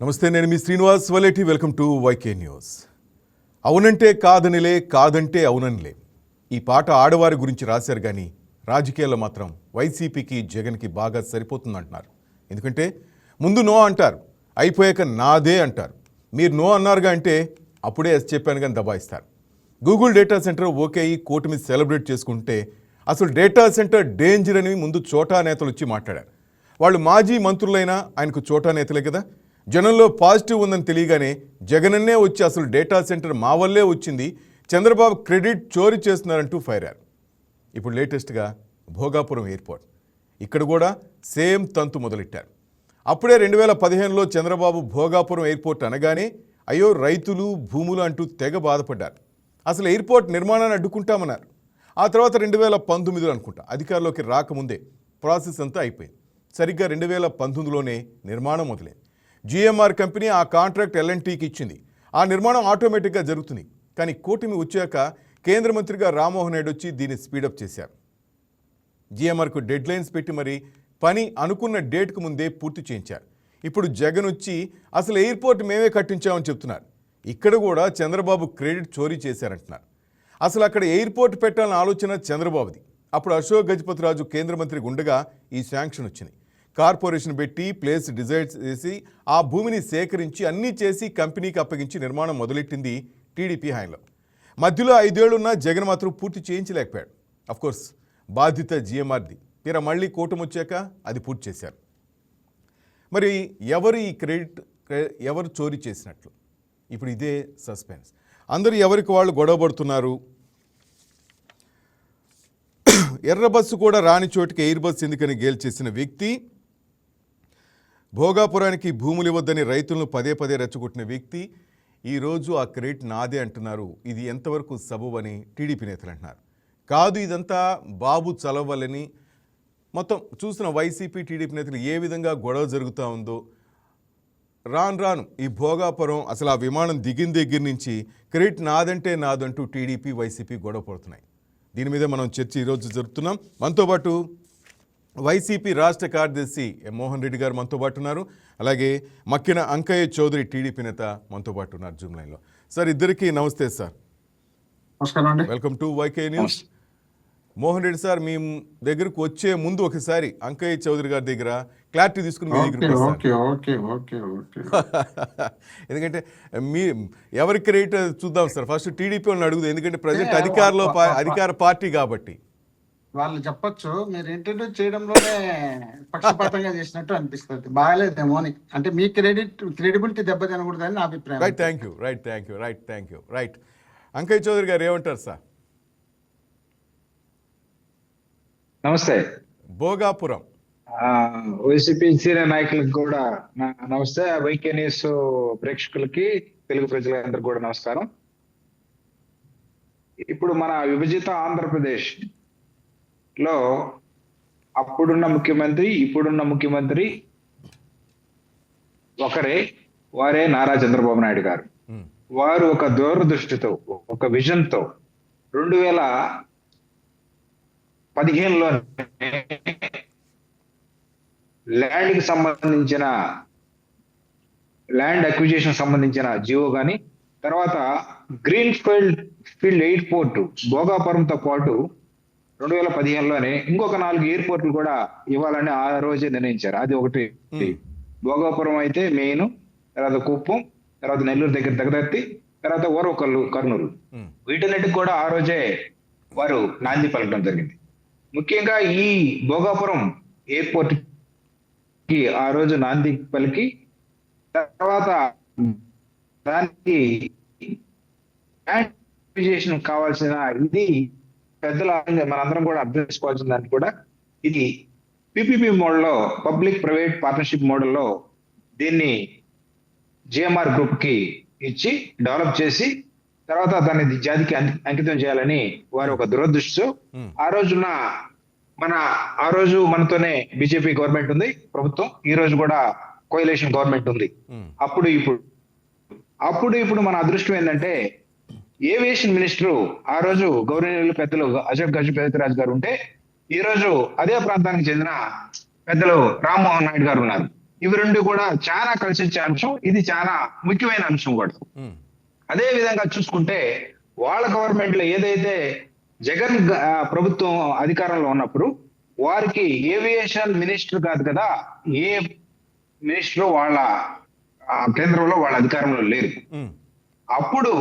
నమస్తే, నేను మీ Srinivas Valeti. Welcome to YK news. అవునంటే కాదనిలే, కాదంటే అవుననిలే. ఈ పాట ఆడవారి గురించి రాశారు, కానీ రాజకీయాల్లో మాత్రం వైసీపీకి జగన్కి బాగా సరిపోతుందంటున్నారు. ఎందుకంటే ముందు నో అంటారు, అయిపోయాక నాదే అంటారు. మీరు నో అన్నారుగా అంటే అప్పుడే ఎస్ చెప్పాను కానీ దబాయిస్తారు. గూగుల్ డేటా సెంటర్ ఓకే అయ్యి కూటమి సెలబ్రేట్ చేసుకుంటే అసలు డేటా సెంటర్ డేంజర్ అని ముందు చోటా నేతలు వచ్చి మాట్లాడారు. వాళ్ళు మాజీ మంత్రులైనా ఆయనకు చోటా నేతలే కదా. జనంలో పాజిటివ్ ఉందని తెలియగానే జగనన్నే వచ్చి అసలు డేటా సెంటర్ మా వల్లే వచ్చింది, చంద్రబాబు క్రెడిట్ చోరీ చేస్తున్నారంటూ ఫైర్ అయ్యారు. ఇప్పుడు లేటెస్ట్గా భోగాపురం ఎయిర్పోర్ట్, ఇక్కడ కూడా సేమ్ తంతు మొదలెట్టారు. అప్పుడే 2015లో చంద్రబాబు భోగాపురం ఎయిర్పోర్ట్ అనగానే అయ్యో రైతులు భూములు అంటూ తెగ బాధపడ్డారు. అసలు ఎయిర్పోర్ట్ నిర్మాణాన్ని అడ్డుకుంటామన్నారు. ఆ తర్వాత 2019లో అనుకుంటా అధికారంలోకి రాకముందే ప్రాసెస్ అంతా అయిపోయింది. సరిగ్గా 2019లోనే నిర్మాణం మొదలైంది. జిఎంఆర్ కంపెనీ ఆ కాంట్రాక్ట్ ఎల్ఎన్టీకి ఇచ్చింది. ఆ నిర్మాణం ఆటోమేటిక్గా జరుగుతుంది. కానీ కూటమి వచ్చాక కేంద్ర మంత్రిగా రామ్మోహన్ రెడ్డి వచ్చి దీన్ని స్పీడప్ చేశారు. జిఎంఆర్కు డెడ్ లైన్స్ పెట్టి మరి పని అనుకున్న డేట్కు ముందే పూర్తి చేయించారు. ఇప్పుడు జగన్ వచ్చి అసలు ఎయిర్పోర్ట్ మేమే కట్టించామని చెప్తున్నారు. ఇక్కడ కూడా చంద్రబాబు క్రెడిట్ చోరీ చేశారంటున్నారు. అసలు అక్కడ ఎయిర్పోర్ట్ పెట్టాలన్న ఆలోచన చంద్రబాబుది. అప్పుడు అశోక్ గజపతిరాజు కేంద్ర మంత్రి ఉండగా ఈ శాంక్షన్ వచ్చింది. కార్పొరేషన్ పెట్టి ప్లేస్ డిజైడ్ చేసి ఆ భూమిని సేకరించి అన్నీ చేసి కంపెనీకి అప్పగించి నిర్మాణం మొదలెట్టింది టీడీపీ హయాంలో. మధ్యలో 5 ఏళ్లున్నా జగన్ మాత్రం పూర్తి చేయించలేకపోయాడు. అఫ్కోర్స్ బాధ్యత జిఎంఆర్ది. తీరా మళ్ళీ కూటమి వచ్చాక అది పూర్తి చేశారు. మరి ఎవరు ఈ క్రెడిట్ ఎవరు చోరీ చేసినట్లు? ఇప్పుడు ఇదే సస్పెన్స్. అందరూ ఎవరికి వాళ్ళు గొడవపడుతున్నారు. ఎర్ర బస్సు కూడా రాని చోటికి ఎయిర్ బస్సు ఎందుకని గేల్ చేసిన వ్యక్తి, భోగాపురానికి భూములు ఇవ్వద్దని రైతులను పదే పదే రెచ్చగొట్టిన వ్యక్తి ఈరోజు ఆ క్రెడిట్ నాదే అంటున్నారు. ఇది ఎంతవరకు సబబు అని టీడీపీ నేతలు అంటున్నారు. కాదు, ఇదంతా బాబు చలవలని మొత్తం చూసిన వైసీపీ టీడీపీ నేతలు ఏ విధంగా గొడవ జరుగుతూ ఉందో. రాను ఈ భోగాపురం అసలు ఆ విమానం దిగిన దగ్గర నుంచి క్రెడిట్ నాదంటే నాదంటూ టీడీపీ వైసీపీ గొడవ పడుతున్నాయి. దీని మీద మనం చర్చ ఈరోజు జరుపుతున్నాం. మనతో పాటు వైసీపీ రాష్ట్ర కార్యదర్శి మోహన్ రెడ్డి గారు మనతో పాటు ఉన్నారు. అలాగే మక్కిన అంకయ్య చౌదరి టీడీపీ నేత మనతో పాటు ఉన్నారు జూమ్ లైన్లో. సార్, ఇద్దరికి నమస్తే సార్. నమస్కారం అండి. Welcome to YK news. Mohan Reddy sir, మీ దగ్గరకు వచ్చే ముందు ఒకసారి అంకయ్య చౌదరి గారి దగ్గర క్లారిటీ తీసుకుని మీ దగ్గర ఎందుకంటే మీ ఎవరి క్రెడిట్ చూద్దాం సార్. ఫస్ట్ టీడీపీ వాళ్ళని అడుగుదాం, ఎందుకంటే ప్రజెంట్ అధికార పార్టీ కాబట్టి వాళ్ళు చెప్పొచ్చు. మీరు ఇంట్రడ్యూస్ చేయడంలోనే పక్షపాతంగా చేసినట్టు అనిపిస్తుంది. బాగాలేదేమో అని, అంటే మీ క్రెడిబిలిటీ దెబ్బతినకూడదని నా అభిప్రాయం. రైట్. అంకయ్య చౌదరి గారు ఏమంటారు సార్? నమస్తే. భోగాపురం వైసీపీ సీనియర్ నాయకులకు కూడా నమస్తే. వైకే న్యూస్ ప్రేక్షకులకి, తెలుగు ప్రజలందరికీ కూడా నమస్కారం. ఇప్పుడు మన విభజిత ఆంధ్రప్రదేశ్ లో అప్పుడున్న ముఖ్యమంత్రి, ఇప్పుడున్న ముఖ్యమంత్రి ఒకరే, వారే నారా చంద్రబాబు నాయుడు గారు. వారు ఒక దూరదృష్టితో, ఒక విజన్ తో 2015లో ల్యాండ్ అక్విజిషన్ సంబంధించిన జియో గాని, తర్వాత గ్రీన్ ఫీల్డ్ ఎయిర్పోర్ట్ భోగాపురంతో పాటు 2015లోనే ఇంకొక 4 ఎయిర్పోర్ట్లు కూడా ఇవ్వాలని ఆ రోజే నిర్ణయించారు. అది ఒకటి భోగాపురం అయితే మెయిన్, తర్వాత కుప్పం, తర్వాత నెల్లూరు దగ్గర దగ్గరత్తి, తర్వాత ఓరవకల్లు, కర్నూలు, వీటన్నిటికి కూడా ఆ రోజే వారు నాంది పలకడం జరిగింది. ముఖ్యంగా ఈ భోగాపురం ఎయిర్పోర్ట్ కి ఆ రోజు నాంది పలికి, తర్వాత దానికి కావాల్సిన ఇది పెద్దల మనందరం కూడా అర్థం చేసుకోవాల్సిన దానికి కూడా ఇది పిపిపి మోడల్లో, పబ్లిక్ ప్రైవేట్ పార్ట్నర్షిప్ మోడల్లో దీన్ని జిఎంఆర్ గ్రూప్ కి ఇచ్చి డెవలప్ చేసి తర్వాత దాన్ని జాతికి అంకితం చేయాలని వారు ఒక దురదృష్టితో ఆ రోజు మనతోనే బీజేపీ గవర్నమెంట్ ఉంది, ప్రభుత్వం. ఈ రోజు కూడా కోయలేషన్ గవర్నమెంట్ ఉంది. ఇప్పుడు మన అదృష్టం ఏంటంటే ఏవియేషన్ మినిస్టర్ ఆ రోజు గౌరవనీయులు పెద్దలు అశోక్ గజపతిరాజు గారు ఉంటే, ఈ రోజు అదే ప్రాంతానికి చెందిన పెద్దలు రామ్మోహన్ నాయుడు గారు ఉన్నారు. ఇవి రెండు కూడా చాలా కలిసి వచ్చే అంశం. ఇది చాలా ముఖ్యమైన అంశం కూడా. ఉమ్, అదే విధంగా చూసుకుంటే వాళ్ళ గవర్నమెంట్ లో ఏదైతే జగన్ ప్రభుత్వం అధికారంలో ఉన్నప్పుడు వారికి ఏవియేషన్ మినిస్టర్ కాదు కదా, ఏ మినిస్టర్ వాళ్ళ కేంద్రంలో వాళ్ళ అధికారంలో లేరు. ఉమ్, అప్పుడు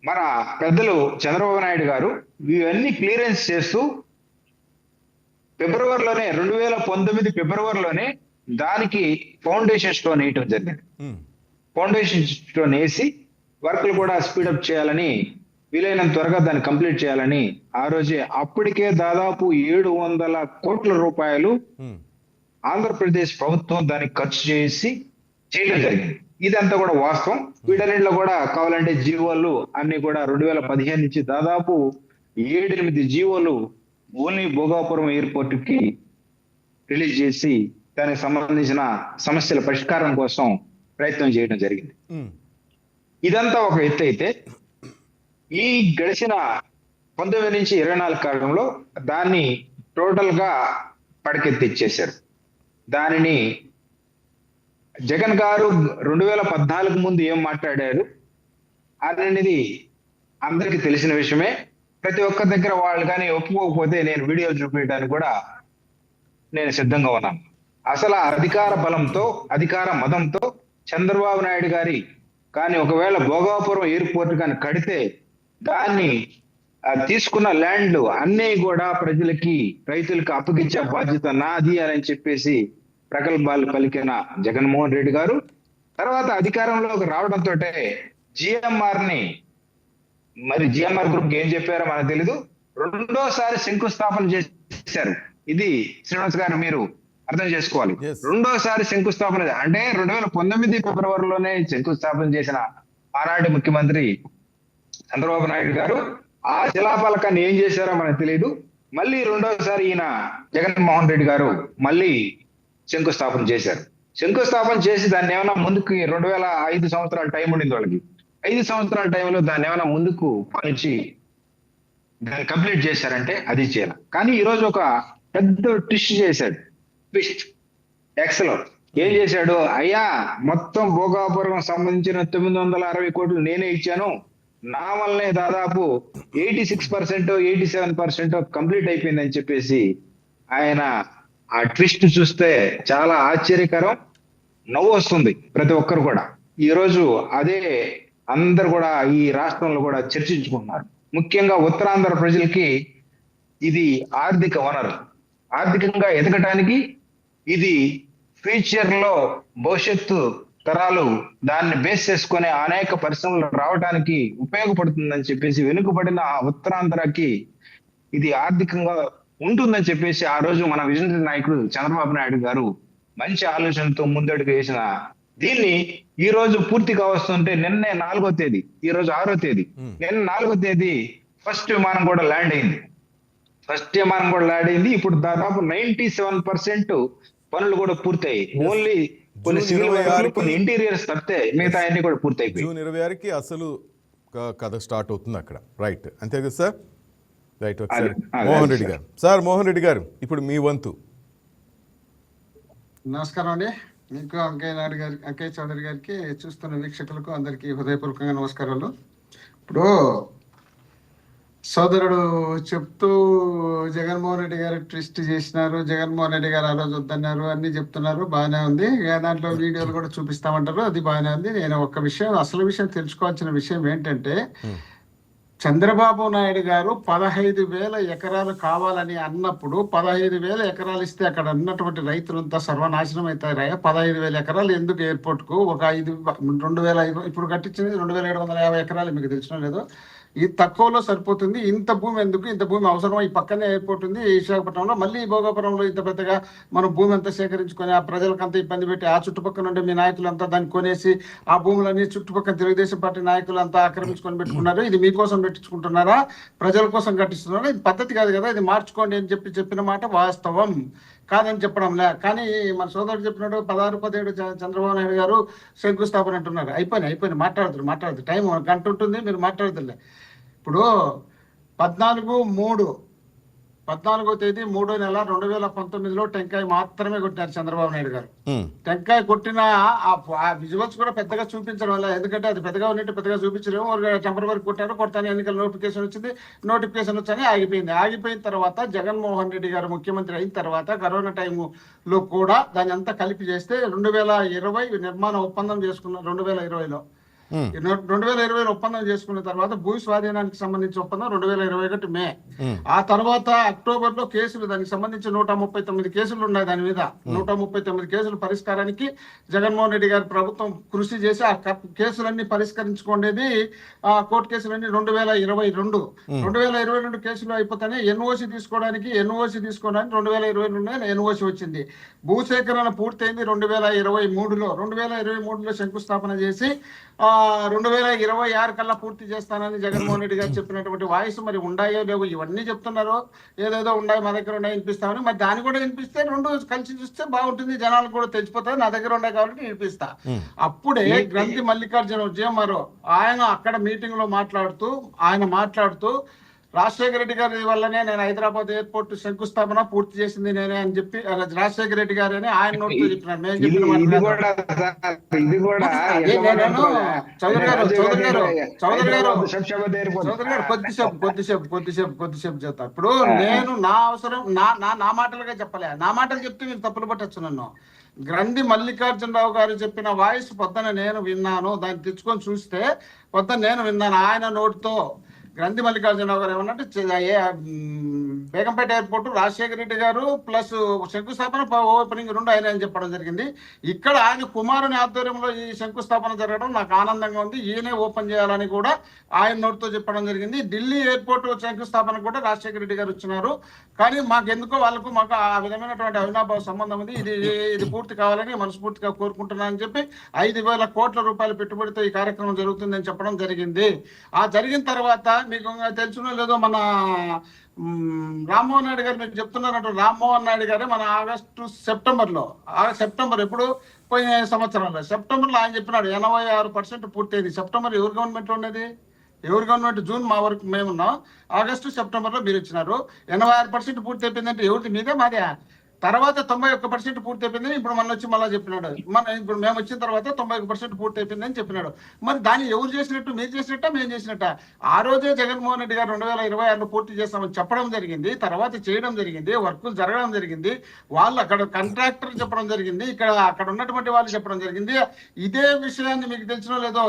మన పెద్దలు చంద్రబాబు నాయుడు గారు ఇవన్నీ క్లియరెన్స్ చేస్తూ ఫిబ్రవరిలోనే 2019 ఫిబ్రవరిలోనే దానికి ఫౌండేషన్ స్టోన్ వేయటం జరిగింది. ఉమ్, ఫౌండేషన్ స్టోన్ వేసి వర్క్లు కూడా స్పీడప్ చేయాలని, వీలైనంత త్వరగా దాన్ని కంప్లీట్ చేయాలని ఆ రోజే అప్పటికే దాదాపు 700 కోట్ల రూపాయలు ఉమ్, ఆంధ్రప్రదేశ్ ప్రభుత్వం దానికి ఖర్చు చేసి చేయడం జరిగింది. ఇదంతా కూడా వాస్తవం. వీటన్నిటిలో కూడా కావాలంటే జీవోలు అన్ని కూడా 2015 నుంచి దాదాపు 7-8 జీవోలు ఓన్లీ భోగాపురం ఎయిర్పోర్ట్ కి రిలీజ్ చేసి దానికి సంబంధించిన సమస్యల పరిష్కారం కోసం ప్రయత్నం చేయడం జరిగింది. ఉమ్, ఇదంతా ఒక ఎత్తు అయితే, ఈ గడిచిన 19 నుంచి 24 కాలంలో దాన్ని టోటల్ గా పడకెత్తిచ్చేశారు. దానిని జగన్ గారు 2014 ముందు ఏం మాట్లాడారు అనేది అందరికీ తెలిసిన విషయమే. ప్రతి ఒక్క దగ్గర వాళ్ళు కానీ ఒప్పుకోకపోతే నేను వీడియో చూపించడానికి కూడా నేను సిద్ధంగా ఉన్నాను. అసలు అధికార బలంతో, అధికార మదంతో చంద్రబాబు నాయుడు గారి కానీ ఒకవేళ భోగాపురం ఎయిర్పోర్ట్ కానీ కడితే దాన్ని తీసుకున్న ల్యాండ్లు అన్నీ కూడా ప్రజలకి, రైతులకు అప్పగించే బాధ్యత నాది అని చెప్పేసి ప్రగల్భాలు పలికిన జగన్మోహన్ రెడ్డి గారు తర్వాత అధికారంలోకి రావడంతో జిఎంఆర్ ని, మరి జిఎంఆర్ గ్రూప్ ఏం చెప్పారో మనకు తెలీదు, రెండోసారి శంకుస్థాపన చేశారు. ఇది శ్రీనివాస్ గారు మీరు అర్థం చేసుకోవాలి. Yes. రెండోసారి శంకుస్థాపన అంటే 2019 ఫిబ్రవరిలోనే శంకుస్థాపన చేసిన ఆనాటి ముఖ్యమంత్రి చంద్రబాబు నాయుడు గారు ఆ శిలాఫలకాన్ని ఏం చేశారో మనకు తెలియదు. మళ్ళీ రెండోసారి ఈయన జగన్మోహన్ రెడ్డి గారు మళ్ళీ శంకుస్థాపన చేశారు. శంకుస్థాపన చేసి దాన్ని ఏమైనా ముందుకు 2005 సంవత్సరాల టైం ఉండింది వాళ్ళకి. 5 సంవత్సరాల టైంలో దాన్ని ఏమైనా ముందుకు పనిచి దాన్ని కంప్లీట్ చేశారంటే అది చేయాలి. కానీ ఈ రోజు ఒక పెద్ద ట్విస్ట్ చేశాడు. ట్విస్ట్ ఎక్స్లో ఏం చేశాడు, అయ్యా మొత్తం భోగాపురం సంబంధించిన 960 కోట్లు నేనే ఇచ్చాను, నా వల్లనే దాదాపు 86%, 87% కంప్లీట్ అయిపోయిందని చెప్పేసి ఆయన ఆ ట్విస్ట్ చూస్తే చాలా ఆశ్చర్యకరం, నవ్వు వస్తుంది ప్రతి ఒక్కరు కూడా. ఈ రోజు అదే అందరు కూడా ఈ రాష్ట్రంలో కూడా చర్చించుకుంటున్నారు. ముఖ్యంగా ఉత్తరాంధ్ర ప్రజలకి ఇది ఆర్థిక వనరు, ఆర్థికంగా ఎదగటానికి ఇది ఫ్యూచర్ లో భవిష్యత్తు తరాలు దాన్ని బేస్ చేసుకునే అనేక పరిశ్రమలు రావడానికి ఉపయోగపడుతుందని చెప్పేసి, వెనుకబడిన ఉత్తరాంధ్రకి ఇది ఆర్థికంగా ఉంటుందని చెప్పేసి ఆ రోజు మన విజనరీ నాయకుడు చంద్రబాబు నాయుడు గారు మంచి ఆలోచనతో ముందడుగు వేసిన దీన్ని ఈ రోజు పూర్తిగా వస్తుంటే, నిన్నే 4వ తేదీ, ఈ రోజు 6వ తేదీ, నిన్న 4వ తేదీ ఫస్ట్ విమానం కూడా ల్యాండ్ అయింది. ఇప్పుడు దాదాపు 97% పనులు కూడా పూర్తయి, ఓన్లీ కొన్ని సివిల్ వర్క్లు, కొన్ని ఇంటీరియర్స్ తప్పితే మిగతా అన్ని కూడా పూర్తయిపోయి జూన్ 26కి అసలు కథ స్టార్ట్ అవుతుంది అక్కడ. రైట్, అంతే కదా సార్? రైట్. ఒకసారి మోహన్ రెడ్డి గారు, సార్ మోహన్ రెడ్డి గారు ఇప్పుడు మీ వంతు. నమస్కారం అండి. మీకు అంకయ్య చౌదరి గారికి, చూస్తున్న వీక్షకులకు అందరికీ హృదయపూర్వకంగా నమస్కారాలు. ఇప్పుడు సోదరుడు చెప్తూ జగన్మోహన్ రెడ్డి గారు ట్విస్ట్ చేసినారు, జగన్మోహన్ రెడ్డి గారు ఆ రోజు వద్దన్నారు, అన్ని చెప్తున్నారు, బాగానే ఉంది. దాంట్లో వీడియోలు కూడా చూపిస్తామంటారు, అది బాగానే ఉంది. నేను ఒక విషయం, అసలు విషయం తెలుసుకోవాల్సిన విషయం ఏంటంటే, చంద్రబాబు నాయుడు గారు 15,000 ఎకరాలు కావాలని అన్నప్పుడు 15,000 ఎకరాలు ఇస్తే అక్కడ ఉన్నటువంటి రైతులంతా సర్వనాశనం అవుతారు. 15,000 ఎకరాలు ఎందుకు ఎయిర్పోర్ట్ కు? ఒక 2,000, ఇప్పుడు కట్టించినది 2,750 ఎకరాలు, మీకు తెలిసిన లేదు. ఇది తక్కువలో సరిపోతుంది. ఇంత భూమి ఎందుకు? ఇంత భూమి అవసరమా? ఈ పక్కనే ఎయిర్పోర్ట్ ఉంది విశాఖపట్నంలో, మళ్ళీ భోగాపురంలో ఇంత పెద్దగా మనం భూమి అంతా సేకరించుకొని ఆ ప్రజలకంతా ఇబ్బంది పెట్టి, ఆ చుట్టుపక్కల నుండి మీ నాయకులంతా దాన్ని కొనేసి ఆ భూములన్నీ చుట్టుపక్కల తెలుగుదేశం పార్టీ నాయకులంతా ఆక్రమించుకొని పెట్టుకున్నారు. ఇది మీకోసం పెట్టించుకుంటున్నారా, ప్రజల కోసం కట్టిస్తున్నారా? ఇది పద్ధతి కాదు కదా, ఇది మార్చుకోండి అని చెప్పిన మాట వాస్తవం కాదని చెప్పడంలే. కానీ మన సోదరుడు చెప్పినట్టు 16-17 చంద్రబాబు నాయుడు గారు శంకుస్థాపన అంటున్నారు. అయిపోయింది, మాట్లాడదు. టైం 1 గంట ఉంటుంది, మీరు మాట్లాడదులే. ఇప్పుడు 14/3 14వ తేదీ 3వ నెల 2019లో టెంకాయ మాత్రమే కొట్టినారు చంద్రబాబు నాయుడు గారు. ఉమ్, టెంకాయ కొట్టిన ఆ విజువల్స్ కూడా పెద్దగా చూపించడం వల్ల, ఎందుకంటే అది పెద్దగా ఉన్నట్టు పెద్దగా చూపించలేము. టెంపరవరీ కొడతాను ఎన్నికల నోటిఫికేషన్ వచ్చింది, నోటిఫికేషన్ వచ్చానే ఆగిపోయింది. ఆగిపోయిన తర్వాత జగన్మోహన్ రెడ్డి గారు ముఖ్యమంత్రి అయిన తర్వాత కరోనా టైంలో కూడా దాన్ని అంతా కలిపి చేస్తే 2020 నిర్మాణ ఒప్పందం చేసుకున్నారు. 2020లో ఉమ్, 2020 ఒప్పందం చేసుకున్న తర్వాత భూ స్వాధీనానికి సంబంధించి ఒప్పందం 2021 మే. ఉమ్, ఆ తర్వాత అక్టోబర్ లో కేసులు, దానికి సంబంధించి 139 కేసులు ఉన్నాయి. దాని మీద 139 కేసుల పరిష్కారానికి జగన్మోహన్ రెడ్డి గారి ప్రభుత్వం కృషి చేసి ఆ కేసులన్నీ పరిష్కరించుకునేది, ఆ కోర్టు కేసులన్నీ 2022 కేసులు అయిపోతానే ఎన్ఓసి తీసుకోవడానికి 2022 ఎన్ఓసి వచ్చింది. భూసేకరణ పూర్తయింది 2023లో. 2023లో శంకుస్థాపన చేసి 2026 కల్లా పూర్తి చేస్తానని జగన్మోహన్ రెడ్డి గారు చెప్పినటువంటి వాయిస్ మరి ఉండాయో లేవు, ఇవన్నీ చెప్తున్నారు. ఏదేదో ఉన్నాయి, మా దగ్గర ఉన్నాయి వినిపిస్తామని. మరి దాన్ని కూడా వినిపిస్తే రెండు కలిసి చూస్తే బాగుంటుంది, జనాలు కూడా తెలిసిపోతుంది. నా దగ్గర ఉన్నాయి కాబట్టి వినిపిస్తా. అప్పుడే గ్రంథి మల్లికార్జున జిఎంఆర్ ఆయన అక్కడ మీటింగ్ లో మాట్లాడుతూ రాజశేఖర రెడ్డి గారి వల్లనే నేను హైదరాబాద్ ఎయిర్పోర్ట్ శంకుస్థాపన పూర్తి చేసింది నేనే అని చెప్పి రాజశేఖర రెడ్డి గారని ఆయన నోటితో చెప్పినారు. మేము చెప్పిన చౌదరి గారు కొద్దిసేపు చెప్తా. ఇప్పుడు నేను నా అవసరం నా మాటలుగా చెప్పలే, నా మాటలు చెప్తే మీరు తప్పులు పట్టచ్చు నన్ను. గ్రంథి మల్లికార్జునరావు గారు చెప్పిన వాయిస్ పొద్దున నేను విన్నాను, దాన్ని తెచ్చుకొని చూస్తే పొద్దున నేను విన్నాను ఆయన నోటితో. గ్రంథి మల్లికార్జునరావు గారు ఏమన్నట్టు బేగంపేట ఎయిర్పోర్ట్ రాజశేఖర రెడ్డి గారు ప్లస్ శంకుస్థాపన ఓపెనింగ్ రెండు ఆయన అని చెప్పడం జరిగింది. ఇక్కడ ఆయన కుమారుని ఆధ్వర్యంలో ఈ శంకుస్థాపన జరగడం నాకు ఆనందంగా ఉంది, ఈయనే ఓపెన్ చేయాలని కూడా ఆయన నోటితో చెప్పడం జరిగింది. ఢిల్లీ ఎయిర్పోర్ట్ శంకుస్థాపన కూడా రాజశేఖర రెడ్డి గారు వచ్చినారు. కానీ మాకు ఆ విధమైనటువంటి అవినాభావ సంబంధం ఉంది. ఇది పూర్తి కావాలని మనస్ఫూర్తిగా కోరుకుంటున్నానని చెప్పి 5,000 కోట్ల రూపాయల పెట్టుబడితో ఈ కార్యక్రమం జరుగుతుందని చెప్పడం జరిగింది. ఆ జరిగిన తర్వాత మీకు తెలుసునో లేదో మన రామ్మోహన్ నాయుడు గారు మీరు చెప్తున్నారంటే, రామ్మోహన్ నాయుడు గారే మన సెప్టెంబర్ ఎప్పుడు పోయిన సంవత్సరంలో సెప్టెంబర్లో ఆయన చెప్పినాడు 86% పూర్తయింది. సెప్టెంబర్ ఎవరు గవర్నమెంట్ ఉన్నది? ఎవరు గవర్నమెంట్? జూన్ మా వరకు మేమున్నాం, ఆగస్టు సెప్టెంబర్లో మీరు ఇచ్చినారు. 86% పూర్తి అయిపోయిందంటే ఎవరిది? మీదే మాదే. తర్వాత 91% పూర్తి అయిపోయిందని ఇప్పుడు మళ్ళీ చెప్పినాడు. ఇప్పుడు మేము వచ్చిన తర్వాత 91% పూర్తి అయిపోయిందని చెప్పినాడు. మరి దాన్ని ఎవరు చేసినట్టు? మీరు చేసినట్ట, మేము చేసినట్ట? ఆ రోజే జగన్మోహన్ రెడ్డి గారు 2026లో పూర్తి చేస్తామని చెప్పడం జరిగింది. తర్వాత చేయడం జరిగింది, వర్కులు జరగడం జరిగింది. వాళ్ళు అక్కడ కాంట్రాక్టర్ చెప్పడం జరిగింది, అక్కడ ఉన్నటువంటి వాళ్ళు చెప్పడం జరిగింది. ఇదే విషయాన్ని మీకు తెలిసినో లేదో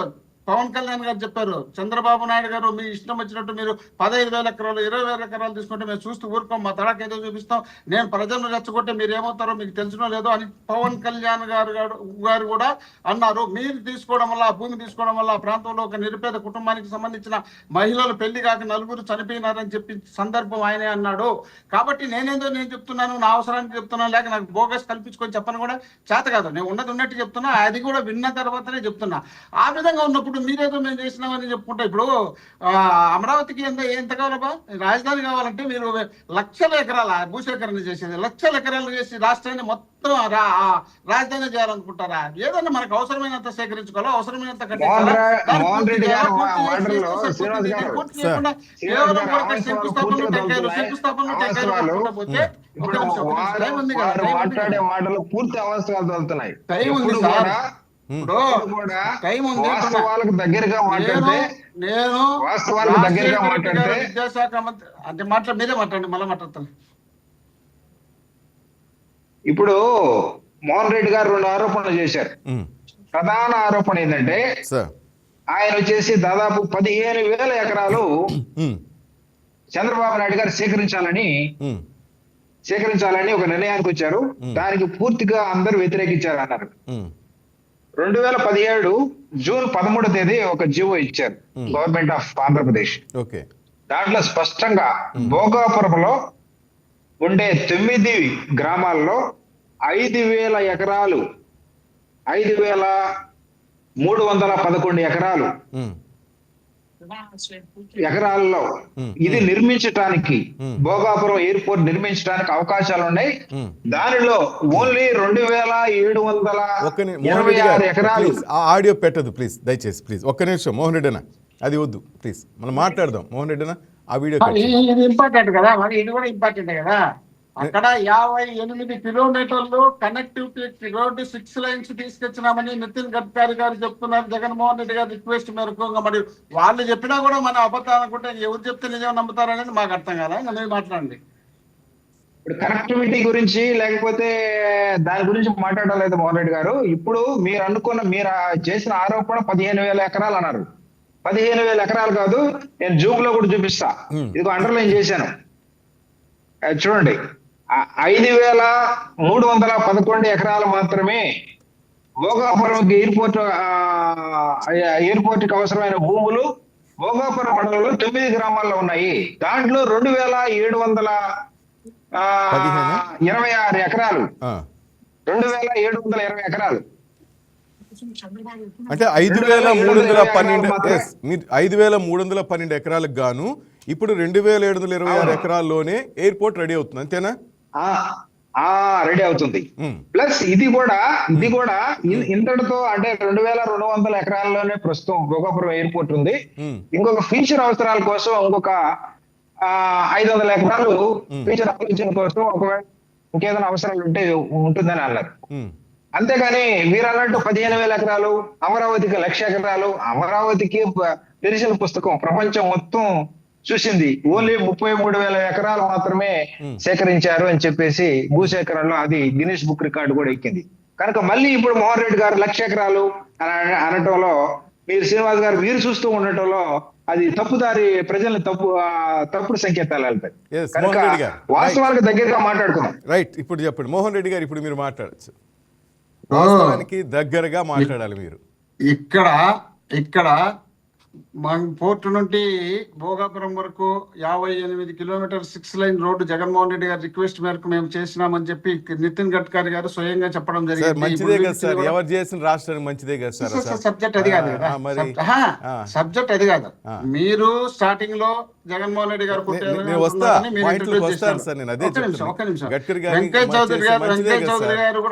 పవన్ కళ్యాణ్ గారు చెప్పారు. చంద్రబాబు నాయుడు గారు మీ ఇష్టం వచ్చినట్టు మీరు 15,000 ఎకరాలు 20,000 ఎకరాలు తీసుకుంటే మేము చూస్తూ ఊరుకోం, మా తడాక ఏదో చూపిస్తాం, నేను ప్రజలను రెచ్చగొట్టే మీరు ఏమవుతారో మీకు తెలిసినో లేదో అని పవన్ కళ్యాణ్ గారు కూడా అన్నారు. మీరు తీసుకోవడం వల్ల, ఆ భూమి తీసుకోవడం వల్ల ఆ ప్రాంతంలో ఒక నిరుపేద కుటుంబానికి సంబంధించిన మహిళలు పెళ్లి కాక 4 చనిపోయినారని చెప్పి సందర్భం ఆయనే అన్నాడు. కాబట్టి నేను చెప్తున్నాను, నా అవసరానికి చెప్తున్నాను, లేక నాకు బోగస్ కల్పించుకొని చెప్పను కూడా చేత కాదు. నేను ఉన్నది ఉన్నట్టు చెప్తున్నా, అది కూడా విన్న తర్వాతనే చెప్తున్నా. ఆ విధంగా ఉన్నప్పుడు మీరేదో మేము చేసినామని చెప్పుకుంటా. ఇప్పుడు అమరావతికి ఎంత కావాలబ్బా? రాజధాని కావాలంటే మీరు లక్షల ఎకరాల భూసేకరణ చేసేది, లక్షల ఎకరాలు చేసి రాష్ట్రాన్ని మొత్తం రాజధాని చేయాలనుకుంటారా? ఏదన్నా మనకు అవసరమైనంత సేకరించుకోవాలో, అవసరమైనంత మాట్లాడే మాటలు పూర్తి అవసరాలు తోలుతున్నాయి. టైం ఉంది సార్, టైం ఉంది. వాస్తవాలకు దగ్గరగా మాట్లాడితే, నేను వాస్తవాలకు దగ్గరగా మాట్లాడితే విద్యాశాఖ మంత్రి అంటే మీరే మాట్లాడండి, మళ్ళీ మాట్లాడతాను. ఇప్పుడు మోహన్ రెడ్డి గారు 2 ఆరోపణలు చేశారు. ప్రధాన ఆరోపణ ఏంటంటే ఆయన వచ్చేసి దాదాపు 15,000 ఎకరాలు చంద్రబాబు నాయుడు గారు సేకరించాలని ఒక నిర్ణయానికి వచ్చారు. దానికి పూర్తిగా అందరూ వ్యతిరేకించారు అన్నారు. 2017 జూన్ 13వ తేదీ ఒక జీవో ఇచ్చారు గవర్నమెంట్ ఆఫ్ ఆంధ్రప్రదేశ్. దాంట్లో స్పష్టంగా భోగాపురంలో ఉండే 9 గ్రామాల్లో 5,000 ఎకరాలు, 5,311 ఎకరాల్లో ఇది నిర్మించటానికి, భోగాపురం ఎయిర్పోర్ట్ నిర్మించడానికి అవకాశాలు ఉన్నాయి. దానిలో ఓన్లీ 2,726 ఎకరాలు. ఆడియో పెట్టదు ప్లీజ్, దయచేసి ప్లీజ్. ఒక్క నిమిషం మోహన్ రెడ్డి అన్న, అది వద్దు ప్లీజ్, మనం మాట్లాడదాం. మోహన్ రెడ్డి అన్న ఆ వీడియో కట్ చేయి. ఇది ఇంపార్టెంట్ కదా, మరి ఇది కూడా ఇంపార్టెంట్ కదా. అక్కడ 58 కిలోమీటర్లు కనెక్టివిటీ రోడ్డు 6 లైన్స్ తీసుకొచ్చినామని నితిన్ గడ్కరీ గారు చెప్తున్నారు. జగన్మోహన్ రెడ్డి గారి రిక్వెస్ట్ మేరకు మరి వాళ్ళు చెప్పినా కూడా మన అబద్ధాలు అనుకుంటే ఎవరు చెప్తే నిజం నమ్ముతారనేది మాకు అర్థం కాదా. నేను మాట్లాడండి. ఇప్పుడు కనెక్టివిటీ గురించి లేకపోతే దాని గురించి మాట్లాడలేదు మోహన్ రెడ్డి గారు. ఇప్పుడు మీరు చేసిన ఆరోపణ 15,000 ఎకరాలు అన్నారు. 15,000 ఎకరాలు కాదు, నేను జూమ్ లో కూడా చూపిస్తా. ఇదిగో అండర్లైన్ చేశాను, చూడండి. 5,311 ఎకరాలు మాత్రమే భోగాపురం ఎయిర్పోర్ట్ కి అవసరమైన భూములు భోగాపురం మండలంలో 9 గ్రామాల్లో ఉన్నాయి. దాంట్లో 2,726 ఎకరాలు, 2,720 ఎకరాలు అంటే 5,312 ఎకరాలకు గాను ఇప్పుడు 2,726 ఎకరాల్లోనే ఎయిర్పోర్ట్ రెడీ అవుతుంది, అంతేనా? రెడీ అవుతుంది. ప్లస్ ఇది కూడా ఇంతటితో అంటే 2,200 ఎకరాల్లోనే ప్రస్తుతం భోగాపురం ఎయిర్పోర్ట్ ఉంది. ఇంకొక ఫ్యూచర్ అవసరాల కోసం ఇంకొక 500 ఎకరాలు ఫ్యూచర్ ఆలోచన కోసం ఒకవేళ ఇంకేదైనా అవసరాలు ఉంటే ఉంటుందని అన్నారు. అంతేగాని మీరు అన్నట్టు 15,000 ఎకరాలు, అమరావతికి 1,00,000 ఎకరాలు, అమరావతికి తెరిచిన పుస్తకం ప్రపంచం మొత్తం చూసింది. ఓన్లీ 33,000 ఎకరాలు మాత్రమే సేకరించారు అని చెప్పేసి భూసేకరణలో అది గిన్నిస్ బుక్ రికార్డు కూడా ఎక్కింది. కనుక మళ్ళీ ఇప్పుడు మోహన్ రెడ్డి గారు 1,00,000 ఎకరాలు అనటంలో మీరు శ్రీనివాస్ గారు మీరు చూస్తూ ఉండటంలో అది తప్పుదారి ప్రజల్ని తప్పుడు సంకేతాలు వెళ్తాయి. కనుక వాస్తవానికి దగ్గరగా మాట్లాడుకున్నాం. రైట్, ఇప్పుడు చెప్పండి మోహన్ రెడ్డి గారు, ఇప్పుడు మీరు మాట్లాడచ్చు. వాస్తవానికి దగ్గరగా మాట్లాడాలి మీరు. ఇక్కడ పోర్టు నుండి భోగాపురం వరకు 58 kilometer 6 line road Jaganmohan Reddy గారి రిక్వెస్ట్ మేరకు మేము చేసినామని చెప్పి నితిన్ గడ్కరీ గారు స్వయంగా చెప్పడం జరిగింది. మంచిదే కదా సార్, ఎవరు చేసిన రాష్ట్రానికి మంచిదే కదా సార్. సబ్జెక్ట్ అది కాదు కదా, సబ్జెక్ట్ అది కాదు. మీరు స్టార్టింగ్ లో జగన్మోహన్ రెడ్డి గారు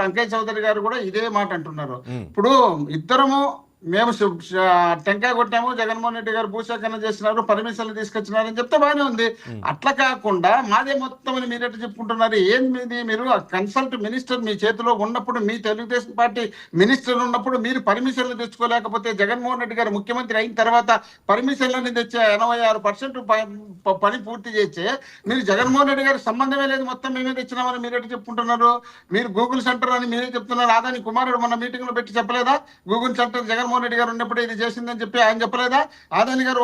వెంకయ్య చౌదరి గారు కూడా ఇదే మాట అంటున్నారు. ఇప్పుడు ఇద్దరము మేము టెంకాయ కొట్టాము, జగన్మోహన్ రెడ్డి గారు భూసేకరణ చేసినారు, పర్మిషన్లు తీసుకొచ్చినారు అని చెప్తే బాగానే ఉంది. అట్లా కాకుండా మాదే మొత్తం అని మీరు ఎట్లా చెప్పుకుంటున్నారు? ఏంది మీరు కన్సల్ట్ మినిస్టర్ మీ చేతిలో ఉన్నప్పుడు, మీ తెలుగుదేశం పార్టీ మినిస్టర్ ఉన్నప్పుడు మీరు పర్మిషన్లు తెచ్చుకోలేకపోతే, జగన్మోహన్ రెడ్డి గారు ముఖ్యమంత్రి అయిన తర్వాత పర్మిషన్లని తెచ్చే 86% పని పూర్తి చేస్తే మీరు జగన్మోహన్ రెడ్డి గారికి సంబంధమే లేదు, మొత్తం మేమే తెచ్చినామని మీరు ఎట్లా చెప్పుకుంటున్నారు? మీరు గూగుల్ సెంటర్ అని మీరే చెప్తున్నారు. ఆదాని కుమారుడు మన మీటింగ్ లో పెట్టి చెప్పలేదా? గూగుల్ సెంటర్ జగన్మోహన్ రెడ్డి గారు ఉన్నప్పుడు ఇది చేసిందని చెప్పి ఆయన చెప్పలేదా? ఆదాని గారు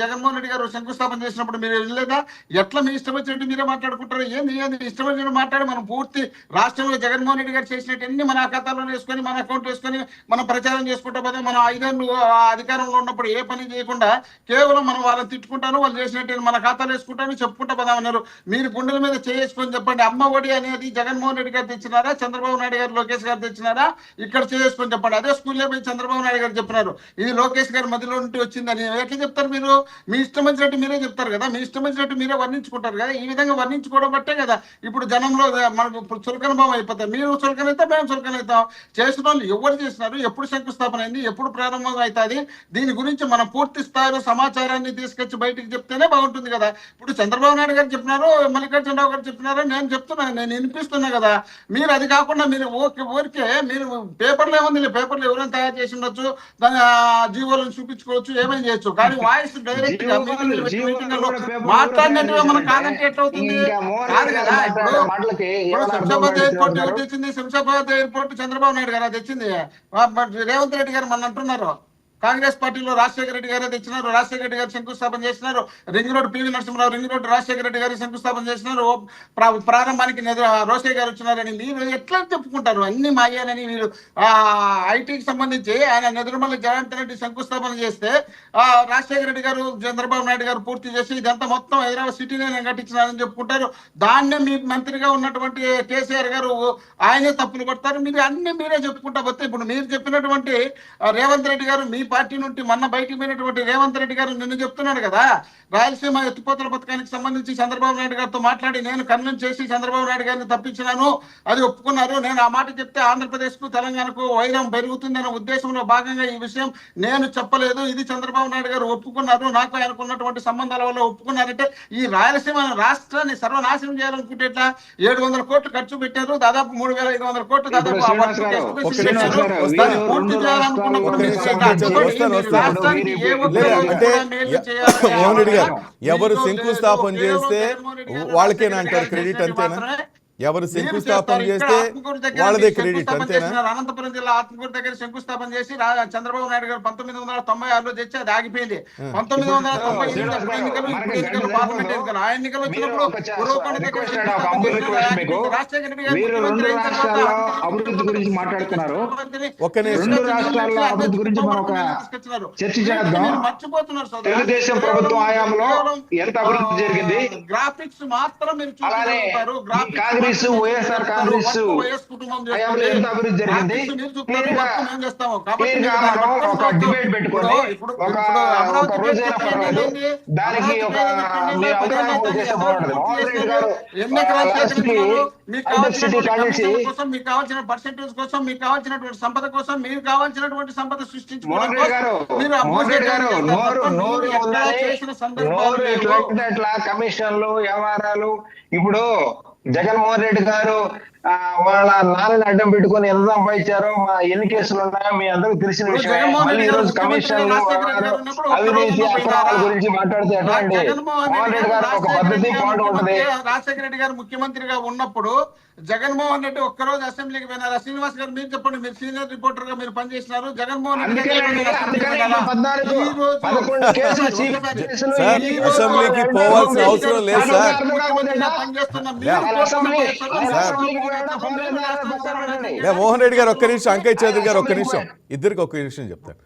జగన్మోహన్ రెడ్డి గారు శంకుస్థాపన చేసినప్పుడు మీరు వెళ్ళలేదా? ఎట్లా మీ ఇష్టం వచ్చినట్టు మీరే మాట్లాడుకుంటారు? ఏంది ఇష్టం వచ్చినట్టు మాట్లాడి మనం పూర్తి రాష్ట్రంలో జగన్మోహన్ రెడ్డి గారు చేసినట్టు మన ఖాతాలో వేసుకొని, మన అకౌంట్ వేసుకొని మనం ప్రచారం చేసుకుంటా పోతే, మనం 5 ఏళ్ళు అధికారంలో ఉన్నప్పుడు ఏ పని చేయకుండా కేవలం మనం వాళ్ళని తిట్టుకుంటాను, వాళ్ళు చేసినట్టు మన ఖాతాలో వేసుకుంటాను చెప్పుకుంటా పోదామన్నారు. మీరు గుండెల మీద చేసుకొని చెప్పండి, అమ్మ ఒడి అనేది జగన్మోహన్ రెడ్డి గారు తెచ్చినారా, చంద్రబాబు నాయుడు గారు లోకేష్ గారు తెచ్చినారా? ఇక్కడ చేసుకొని చెప్పండి. అదే స్కూల్లో పోయి చంద్రబాబు నాయుడు గారు చెప్పినారు ఇది లోకేష్ గారి మధ్యలో నుండి వచ్చిందని. ఎట్లా చెప్తారు మీరు? మీ ఇష్టం వచ్చినట్టు మీరే చెప్తారు కదా, మీ ఇష్టం వచ్చినట్టు మీరే వర్ణించుకుంటారు కదా. ఈ విధంగా వర్ణించుకోవడం బట్టే కదా ఇప్పుడు జనంలో మనకు చులకన భావం అయిపోతాయి. మీరు చులకన అవుతాం, మేము చులకన అవుతాం. చేసిన వాళ్ళు ఎవరు చేసినారు, ఎప్పుడు శంకుస్థాపన అయింది, ఎప్పుడు ప్రారంభం అవుతుంది, దీని గురించి మనం పూర్తి స్థాయిలో సమాచారాన్ని తీసుకొచ్చి బయటికి చెప్తేనే బాగుంటుంది కదా. ఇప్పుడు చంద్రబాబు నాయుడు గారు చెప్పినారు, మల్లికార్జునరావు గారు చెప్పినారు, నేను చెప్తున్నా, నేను వినిపిస్తున్నా కదా. మీరు అది కాకుండా మీరు ఊరికే మీరు పేపర్లు ఏముంది, పేపర్లు ఎవరైనా తయారు చేసి ఉండొచ్చు, దాని జీవోలను చూపించుకోవచ్చు, ఏమైనా చేయొచ్చు. కానీ వాయిస్ డైరెక్ట్ గా మాట్లాడినట్టుగా మనం కాదంటే ఎట్లవుతుంది? కాదు కదా. ఇప్పుడు శంషాబాద్ ఎయిర్పోర్ట్ ఎవరు తెచ్చింది? శంషాబాద్ ఎయిర్పోర్ట్ చంద్రబాబు నాయుడు గారు తెచ్చింది. రేవంత్ రెడ్డి గారు మన అంటున్నారు. కాంగ్రెస్ పార్టీలో రాజశేఖర రెడ్డి గారే తెచ్చినారు, రాజశేఖర రెడ్డి గారు శంకుస్థాపన చేసినారు. Ring road PV Narasimha Rao ring road Rajasekhara Reddy గారు శంకుస్థాపన చేసినారు. ప్రారంభానికి రోషయ్య గారు వచ్చినారని మీరు ఎట్లా చెప్పుకుంటారు? అన్ని మాయాలని. మీరు ఐటీకి సంబంధించి ఆయన నెదురుమల్లి జయంత్ రెడ్డి శంకుస్థాపన చేస్తే రాజశేఖర రెడ్డి గారు చంద్రబాబు నాయుడు గారు పూర్తి చేసి ఇదంతా మొత్తం హైదరాబాద్ సిటీనే కట్టించినారని చెప్పుకుంటారు. దాన్నే మీ మంత్రిగా ఉన్నటువంటి కేసీఆర్ గారు ఆయనే తప్పులు కొడతారు. మీరు అన్ని మీరే చెప్పుకుంటా పోతే ఇప్పుడు మీరు చెప్పినటువంటి రేవంత్ రెడ్డి గారు మీ పార్టీ నుండి మొన్న బయటికి పోయినటువంటి రేవంత్ రెడ్డి గారు నిన్ను చెప్తున్నాడు కదా, రాయలసీమ ఎత్తిపోతల పథకానికి సంబంధించి చంద్రబాబు నాయుడు గారితో మాట్లాడి నేను కన్విన్స్ చేసి చంద్రబాబు నాయుడు గారిని తప్పించినాను, అది ఒప్పుకున్నారు. నేను ఆ మాట చెప్తే ఆంధ్రప్రదేశ్ కు తెలంగాణకు వైరం పెరుగుతుందనే ఉద్దేశంలో భాగంగా ఈ విషయం నేను చెప్పలేదు, ఇది చంద్రబాబు నాయుడు గారు ఒప్పుకున్నారు, నాకు ఆయనకు ఉన్నటువంటి సంబంధాల వల్ల ఒప్పుకున్నారంటే ఈ రాయలసీమ రాష్ట్రాన్ని సర్వనాశనం చేయాలనుకుంటే ఎట్లా? 700 కోట్లు ఖర్చు పెట్టారు, దాదాపు 3500 కోట్లు దాదాపు ఆ వర్క్ చేస్తూ దాన్ని పూర్తి చేయాలనుకున్నప్పుడు మీరు రాష్ట్రానికి ఏ అంటే మోహన్ రెడ్డి గారు ఎవరు శంకుస్థాపన చేస్తే వాళ్ళకేనా అంటారు క్రెడిట్, అంతేనా? ఎవరు శంకుస్థాపన చేస్తే వాళ్ళదే క్రెడిట్, అంతేనా? అనంతపురం జిల్లా ఆత్మకూరు దగ్గర శంకుస్థాపన చేసి చంద్రబాబు నాయుడు గారు 1996లో తెచ్చి అది ఆగిపోయింది. 1998 ఎన్నికలు, ఇప్పుడు ఎన్నికలు, పార్లమెంట్ ఎన్నికలు, ఆ ఎన్నికలు వచ్చినప్పుడు ఉరవకొండ దగ్గర రాజశేఖర రెడ్డి గారు ముఖ్యమంత్రి అయిన తర్వాత అభివృద్ధి గురించి మాట్లాడుతున్నారు. ఒక్క నిమిషం. రెండు రాష్ట్రాల అభివృద్ధి గురించి మనం ఒక చర్చ చేద్దాం. మర్చిపోతున్నారు తెలుగుదేశం ప్రభుత్వం హయాంలో ఎంత అభివృద్ధి జరిగింది, గ్రాఫిక్స్ మాత్రం మీరు అలానే చూస్తారు. కాంగ్రెస్ వైఎస్ఆర్ కాంగ్రెస్ హయాంలో ఎంత అభివృద్ధి జరిగింది క్లియర్గా మనం ఒక డిబేట్ పెట్టుకొని ఒక రోజైనా పర్వాలేదు, దానికి ఒక మీ అభిప్రాయం చేస్తే బాగుంటుంది. మోహన్ రెడ్డి గారు మీకు కావాల్సిన పర్సెంటేజ్ కోసం, మీకు కావాల్సినటువంటి సంపద కోసం, మీకు కావాల్సినటువంటి సంపద సృష్టించుకోవడం కమిషన్లు వ్యవహారాలు. ఇప్పుడు జగన్మోహన్ రెడ్డి గారు వాళ్ళ నాన్నని అడ్డం పెట్టుకుని ఎంత సంపాదించారో ఎన్ని కేసులు ఉన్నాయో మీ అందరికి తెలిసిన విషయం. మళ్ళీ ఈ రోజు కమిషన్లు అవినీతి అక్రమాల గురించి మాట్లాడితే ఎట్లాంటి? మోహన్ రెడ్డి గారు ఒక పద్ధతి పాటు ఉంటుంది. రాజశేఖర రెడ్డి గారు ముఖ్యమంత్రిగా ఉన్నప్పుడు జగన్మోహన్ రెడ్డి ఒక్కరోజు అసెంబ్లీకి పోయినారు. శ్రీనివాస్ గారు మీరు చెప్పండి, మీరు సీనియర్ రిపోర్టర్ గా మీరు పనిచేసినారు. జగన్మోహన్ రెడ్డి అసెంబ్లీకి పోవాల్సిన అవసరం లేదు సార్. మోహన్ రెడ్డి గారు ఒక్క నిమిషం, అంకయ్య చౌదరి గారు ఒక్క నిమిషం, ఇద్దరికి ఒక్క నిమిషం చెప్తారు.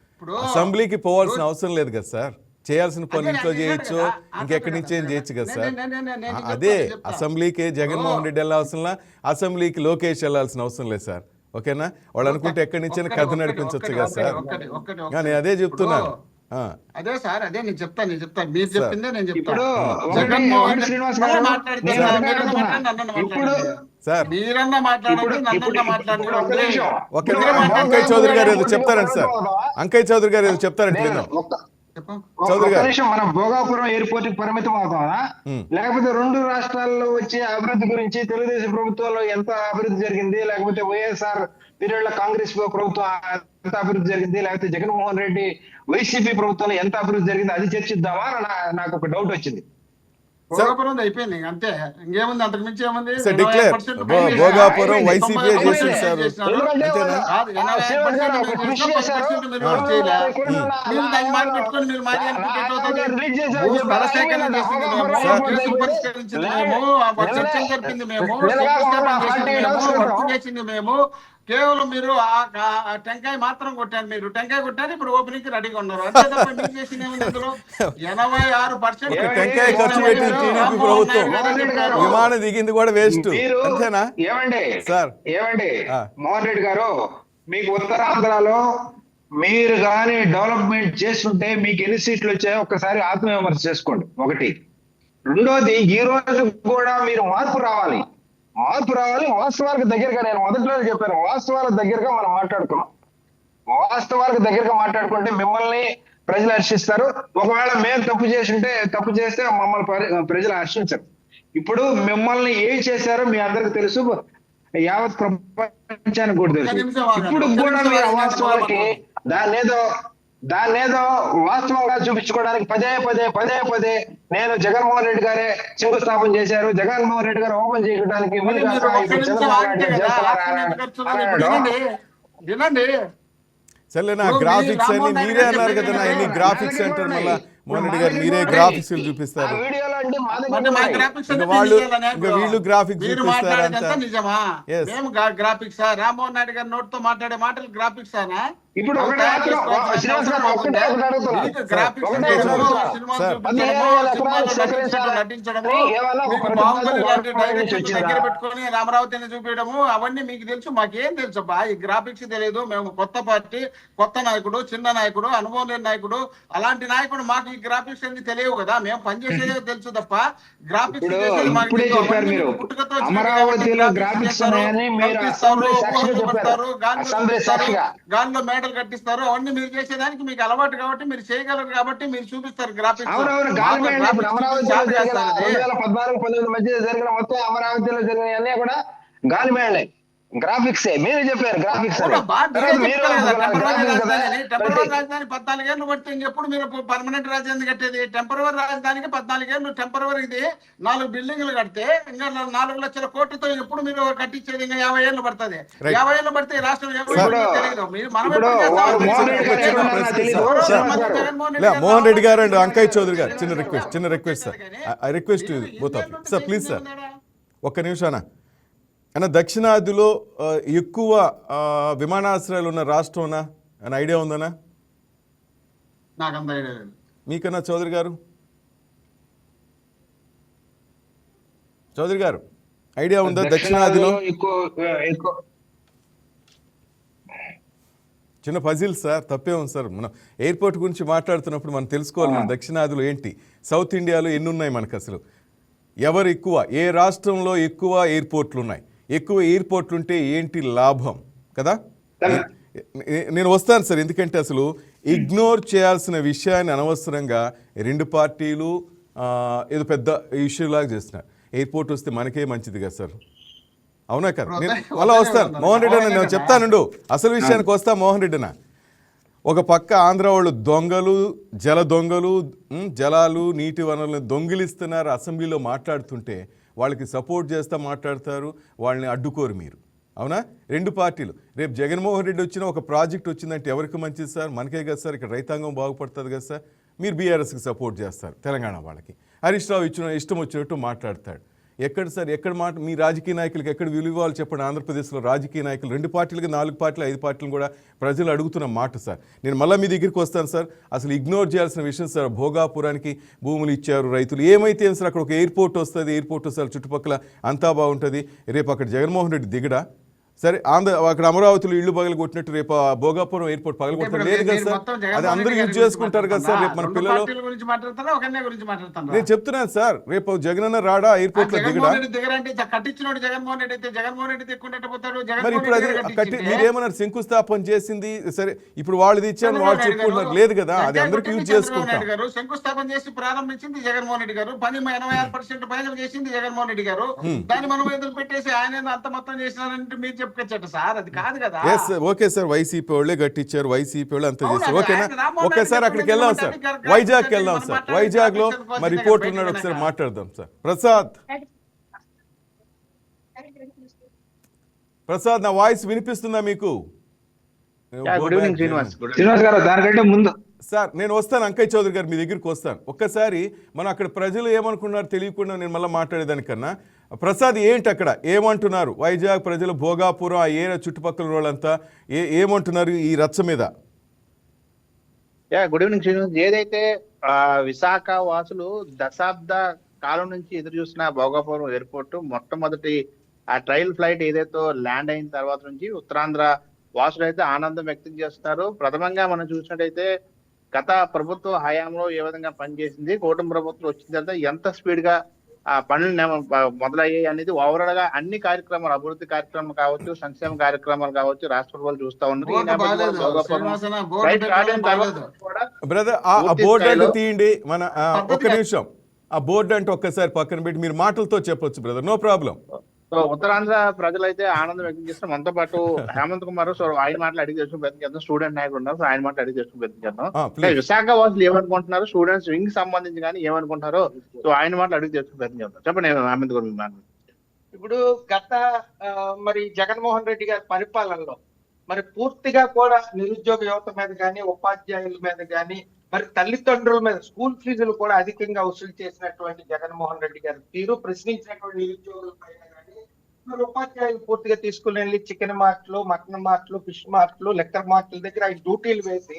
అసెంబ్లీకి పోవాల్సిన అవసరం లేదు కదా సార్, చేయాల్సిన పని ఇంట్లో చేయొచ్చు, ఇంకెక్కడి నుంచి ఏం చేయొచ్చు కదా సార్. అదే అసెంబ్లీకి జగన్మోహన్ రెడ్డి వెళ్ళాల్సిన, అసెంబ్లీకి లోకేష్ వెళ్ళాల్సిన అవసరం లేదు సార్. ఓకేనా? వాళ్ళు అనుకుంటే ఎక్కడి నుంచి కథ నడిపించవచ్చు కదా సార్. నేను అదే చెప్తున్నాను. అదే సార్, అదే నేను చెప్తాను మీరు చెప్పిందే నేను చెప్తాను. మీరన్నా మాట్లాడండి, నన్నన్నా మాట్లాడండి. అంకయ్య చౌదరి గారు ఏదో చెప్తారండి సార్, అంకయ్య చౌదరి గారు ఏదో చెప్తారండి. మనం భోగాపురం ఎయిర్పోర్ట్ కి పరిమితం అవుతామా, లేకపోతే రెండు రాష్ట్రాల్లో వచ్చే అభివృద్ధి గురించి తెలుగుదేశం ప్రభుత్వంలో ఎంత అభివృద్ధి జరిగింది, లేకపోతే వైఎస్ఆర్ పీరియడ్ లో కాంగ్రెస్ ప్రభుత్వం ఎంత అభివృద్ధి జరిగింది, లేకపోతే జగన్మోహన్ రెడ్డి వైసీపీ ప్రభుత్వంలో ఎంత అభివృద్ధి జరిగింది, అది చర్చిద్దామా? నాకు ఒక డౌట్ వచ్చింది. భోగాపురం అయిపోయింది అంతే, ఇంకేముంది, అంతకు మించి ఏముంది? భోగాపురం వైసీపీ చేసేసారు. మేము కేవలం మీరు ఆ టెంకాయ మాత్రం కొట్టారు, మీరు టెంకాయ కొట్టారు, ఇప్పుడు ఓపెనింగ్ కి రెడీగా ఉన్నారు. అంతే తప్ప మీరు చేసిన 86% టెంకాయ ఖర్చు పెట్టి టీడీపీ ప్రభుత్వం విమానం దిగింది కూడా వేస్ట్. అంతేనా? ఏమండి సార్, ఏమండి మోహన్ రెడ్డి గారు, మీకు ఉత్తరాంధ్రలో మీరు కానీ డెవలప్మెంట్ చేస్తుంటే మీకు ఎన్ని సీట్లు వచ్చాయో ఒక్కసారి ఆత్మవిమర్శ చేసుకోండి. ఒకటి. రెండోది, ఈ రోజు కూడా మీరు మార్పు రావాలి, వాస్తవాలకు దగ్గరగా. నేను మొదట్లో చెప్పాను, వాస్తవాల దగ్గరగా మనం మాట్లాడుకున్నాం. వాస్తవాలకు దగ్గరగా మాట్లాడుకుంటే మిమ్మల్ని ప్రజలు హర్షిస్తారు. ఒకవేళ మేము తప్పు చేస్తే మమ్మల్ని ప్రజలు హర్షించరు. ఇప్పుడు మిమ్మల్ని ఏం చేశారో మీ అందరికి తెలుసు, యావత్ ప్రపంచానికి కూడా తెలుసు. ఇప్పుడు కూడా మీరు అవాస్తవాలకి దాన్నేదో వాస్తవంగా చూపించుకోవడానికి పదే నేను జగన్మోహన్ రెడ్డి గారే శంకుస్థాపన చేశారు, జగన్మోహన్ రెడ్డి గారు ఓపెన్ చేయడానికి సరేనా? గ్రాఫిక్స్ అని మీరే అన్నారు కదా, ఎన్ని గ్రాఫిక్స్ అంటారు మళ్ళా మోహన్ రెడ్డి గారు, మీరే గ్రాఫిక్స్ చూపిస్తారు, వాళ్ళు వీళ్ళు గ్రాఫిక్స్ చూపిస్తారు. నిజమా? మేము గ్రాఫిక్స్ రామ్మోహన్ నాయుడు గారి నోట్ తో మాట్లాడే మాటలు గ్రాఫిక్స్ అనా? ఇప్పుడు అవి ఒకటే తయారు మాత్రం చేసుకోవాల్సిన శ్రీనివాస్ గారు అవసరం ఒకటే లేకుండా అడుగుతున్నా. మీకు గ్రాఫిక్స్ ఒకటే చేయడము, అడుగుతున్నా. సినిమాలు సార్, చూపించడము, 15,000 సినిమాలో ఎకరాలు సేకరించాలి. నటించడము, ఏమన్నా ఒక మీకు ప్రతిపాదన బాహుబలి లాంటి గవర్నమెంట్ నుంచి డైరెక్టర్ వచ్చిందా? దగ్గర పెట్టుకొని అమరావతిని చూపించడము అవన్నీ మీకు తెలుసు, మాకేం తెలుసు అబ్బా. ఈ గ్రాఫిక్స్ తెలియదు. మేము కొత్త పార్టీ, కొత్త నాయకుడు, చిన్న నాయకుడు, అనుభవం లేని నాయకుడు, అలాంటి నాయకుడు. మాకు ఈ గ్రాఫిక్స్ అన్ని తెలియవు కదా. మేము పనిచేసేదే తెలుసు తప్ప గ్రాఫిక్స్ ఇప్పుడు చేసేది మాకు ఇప్పుడే తెలియదు. చెప్పారు అవన్నీ మీరు, మీకు పుట్టుకతో వచ్చినట్టు కాబట్టి అమరావతిలో గ్రాఫిక్స్ చేస్తారు, ఉన్నాయని మీరు కల్పిస్తారు, అసెంబ్లీ సాక్షిగా ఊహలు చెప్పారు. పడతారు, గాల్లో అసెంబ్లీ చూపిస్తారు, సాక్షిగా. గాల్లో మేడలు కట్టిస్తారు. అవన్నీ మీరు చేసేదానికి మీకు అలవాటు కాబట్టి మీరు చేయగలరు కాబట్టి మీరు చూపిస్తారు గ్రాఫిక్స్. అవునవును, గాలి మేడ ఇప్పుడు అమరావతిలో జరిగిన 2014-19 మధ్య జరిగిన మొత్తం అమరావతిలో జరిగిన కూడా గాలి మేడలే, గ్రాఫిక్సే. మీరు చెప్పారు గ్రాఫిక్స్ అని. తర్వాత మీరు టెంపరరీ గ్రాఫిక్స్ కదా రాజధాని, టెంపరరీ ప్రతి రాజధాని 14 ఏళ్ళు పడితే ఇంకెప్పుడు మీరు పర్మనెంట్ రాజధాని కట్టేది? టెంపరరీ రాజధానికి 14 ఏళ్ళు టెంపరరీ ఇది 4 బిల్డింగ్లు కడితే ఇంకా 4 లక్షల కోట్లతో ఎప్పుడు మీరు కట్టించేది? ఇంకా 50 ఏళ్ళు పడుతుంది. 50 ఏళ్ళు పడితే ఈ రాష్ట్రం తెలియదు. మీరు మనం ఇప్పుడు వారు మోహన్ రెడ్డి గారు ఎక్కడ ఉన్నారో నాకు తెలీదు. శ్రీనివాస్ గారు. మోహన్ రెడ్డి గారు అండ్ అంకయ్య చౌదరి గారు చిన్న request sir. I request both of sir, please sir, ఒక్క నిమిషాన. అన్న, దక్షిణాదిలో ఎక్కువ విమానాశ్రయాలు ఉన్న రాష్ట్రం అని ఐడియా ఉందనా? నాకు అంత ఐడియా లేదు. మీకన్నా చౌదరి గారు ఐడియా ఉందా దక్షిణాదిలో? చిన్న పజిల్ సార్, తప్పే ఉంది సార్. మనం ఎయిర్పోర్ట్ గురించి మాట్లాడుతున్నప్పుడు మనం తెలుసుకోవాలి మన దక్షిణాదిలో ఏంటి, సౌత్ ఇండియాలో ఎన్ని ఉన్నాయి మనకు, అసలు ఎవరు ఎక్కువ, ఏ రాష్ట్రంలో ఎక్కువ ఎయిర్పోర్ట్లు ఉన్నాయి, ఎక్కువ ఎయిర్పోర్ట్లు ఉంటే ఏంటి లాభం కదా. నేను వస్తాను సార్, ఎందుకంటే అసలు ఇగ్నోర్ చేయాల్సిన విషయాన్ని అనవసరంగా రెండు పార్టీలు ఏదో పెద్ద ఇష్యూలాగా చేస్తున్నారు. ఎయిర్పోర్ట్ వస్తే మనకే మంచిది కదా సార్, అవునా కదా? నేను అలా వస్తాను మోహన్ రెడ్డి అన్న, నేను చెప్తానుండు అసలు విషయానికి వస్తా. మోహన్ రెడ్డి అన్న, ఒక పక్క ఆంధ్ర వాళ్ళు దొంగలు, దొంగలు, జలాలు, నీటి వనరులను దొంగిలిస్తున్నారు అసెంబ్లీలో మాట్లాడుతుంటే వాళ్ళకి సపోర్ట్ చేస్తూ మాట్లాడతారు, వాళ్ళని అడ్డుకోరు మీరు, అవునా? రెండు పార్టీలు. రేపు జగన్మోహన్ రెడ్డి వచ్చిన ఒక ప్రాజెక్ట్ వచ్చిందంటే ఎవరికి మంచిది సార్? మనకే కదా సార్, ఇక్కడ రైతాంగం బాగుపడుతుంది కదా సార్. మీరు బీఆర్ఎస్కి సపోర్ట్ చేస్తారు, తెలంగాణ వాళ్ళకి. హరీష్ రావు ఇష్టం వచ్చినట్టు మాట్లాడతాడు. ఎక్కడ సార్, ఎక్కడ మాట మీ రాజకీయ నాయకులకి ఎక్కడ విలువ ఇవ్వాలి చెప్పండి? ఆంధ్రప్రదేశ్లో రాజకీయ నాయకులు 2 పార్టీలకి 4 పార్టీలు 5 పార్టీలు కూడా ప్రజలు అడుగుతున్న మాట సార్. నేను మళ్ళీ మీ దగ్గరికి వస్తాను సార్. అసలు ఇగ్నోర్ చేయాల్సిన విషయం సార్, భోగాపురానికి భూములు ఇచ్చారు రైతులు, ఏమైతే సార్ అక్కడ ఒక ఎయిర్పోర్ట్ వస్తుంది, చుట్టుపక్కల అంతా బాగుంటుంది. రేపు అక్కడ జగన్మోహన్ రెడ్డి దిగడా? సరే, అక్కడ అమరావతిలో ఇళ్లు పగలు కొట్టినట్టు రేపు భోగాపురం ఎయిర్పోర్ట్ పగలు కొట్టడం లేదు కదా సార్. అది అందరూ యూజ్ చేసుకుంటారు కదా సార్. రేపు మన పిల్లలు, నేను చెప్తున్నాను సార్, రేపు జగనన్న రాడా ఎయిర్పోర్ట్ లో దిగడా? మరి ఇప్పుడు అది కట్టి మీరేమన్నారు, శంకుస్థాపన చేసింది సరే, ఇప్పుడు వాళ్ళు ఇచ్చారు వాళ్ళు చెప్పుకుంటున్నారు లేదు కదా, అది అందరికి యూజ్ చేసుకుంటారు. శంకుస్థాపన చేసి ప్రారంభించింది జగన్మోహన్ రెడ్డి గారు, పని 86% పైన చేసింది జగన్మోహన్ రెడ్డి గారు. దాన్ని మనం ఎదురు పెట్టేసి ఆయన అంత మొత్తం చేసినారంటే మీరు చెప్పుకొచ్చట సార్, అది కాదు కదా. ఓకే సార్, వైసీపీ వాళ్ళే కట్టించారు, వైసీపీ వాళ్ళు అంతా చేస్తారు, ఓకేనా? ఒకసారి అక్కడికి వెళ్దాం సార్, వైజాగ్కి వెళ్దాం సార్. వైజాగ్ లో మా రిపోర్టర్ ఉన్నాడు, ఒకసారి మాట్లాడదాం సార్. ప్రసాద్, నా వాయిస్ వినిపిస్తుందా మీకు? శ్రీనివాస్ గారు, దానికంటే ముందు సార్ నేను వస్తాను, అంకయ్య చౌదరి గారు మీ దగ్గరికి వస్తాను. ఒక్కసారి మనం అక్కడ ప్రజలు ఏమనుకున్నారు తెలియకుండా నేను మళ్ళీ మాట్లాడేదానికన్నా, ప్రసాద్ ఏంటి అక్కడ ఏమంటున్నారు వైజాగ్ ప్రజలు, భోగాపురం ఆ ఏరియా చుట్టుపక్కల వాళ్ళంతా ఏమంటున్నారు ఈ రచ్చ మీద? Good evening Srinivas. ఏదైతే విశాఖ వాసులు దశాబ్ద కాలం నుంచి ఎదురు చూసిన భోగాపురం ఎయిర్పోర్ట్ మొట్టమొదటి ఆ ట్రయల్ ఫ్లైట్ ఏదైతే ల్యాండ్ అయిన తర్వాత నుంచి ఉత్తరాంధ్ర వాసులు అయితే ఆనందం వ్యక్తం చేస్తున్నారు. ప్రథమంగా మనం చూసినట్టయితే గత ప్రభుత్వ హయాంలో ఏ విధంగా పనిచేసింది, కూటమి ప్రభుత్వం వచ్చిన తర్వాత ఎంత స్పీడ్ గా ఆ పనులు మొదలయ్యాయి అనేది ఓవరాల్ గా అన్ని కార్యక్రమాలు, అభివృద్ధి కార్యక్రమాలు కావచ్చు, సంక్షేమ కార్యక్రమాలు కావచ్చు, రాష్ట్ర ప్రభుత్వాలు చూస్తా ఉన్నారు. బ్రదర్, ఆ బోర్డు అంటే తీయండి మన ఒక్క నిమిషం, ఆ బోర్డు అంటే ఒక్కసారి పక్కన పెట్టి మీరు మాటలతో చెప్పొచ్చు brother, no problem. So Uttarandhra ప్రజలైతే ఆనందం వ్యక్తం చేస్తారు. మనతో పాటు హేమంత్ కుమార్, సో ఆయన మాటలు అడిగి చేసుకుని ప్రయత్నం చేద్దాం. స్టూడెంట్ నాయకులు ఉన్నారు, సో ఆయన మాటలు అడిగి చేసుకుని ప్రయత్నం చేద్దాం. విశాఖ వాసులు ఏమనుకుంటున్నారు, స్టూడెంట్స్ వింగ్ సంబంధించి కానీ ఏమనుకుంటారో, సో ఆయన మాటలు అడిగి చేసుకుని ప్రయత్నం చేద్దాం. చెప్పండి హేమంత్ కుమార్. ఇప్పుడు గత మరి జగన్మోహన్ రెడ్డి గారి పరిపాలనలో మరి పూర్తిగా కూడా నిరుద్యోగ యువత మీద కానీ, ఉపాధ్యాయుల మీద కానీ, మరి తల్లిదండ్రుల మీద స్కూల్ ఫీజులు కూడా అధికంగా వసూలు చేసినటువంటి జగన్మోహన్ రెడ్డి గారి తీరు, ప్రశ్నించినటువంటి నిరుద్యోగుల పైన కానీ, మరి ఉపాధ్యాయులు పూర్తిగా తీసుకుని వెళ్ళి చికెన్ మార్ట్లు, మటన్ మార్ట్లు, ఫిష్ మార్ట్లు, లెక్కర్ మార్ట్ల దగ్గర ఆయన డ్యూటీలు వేసి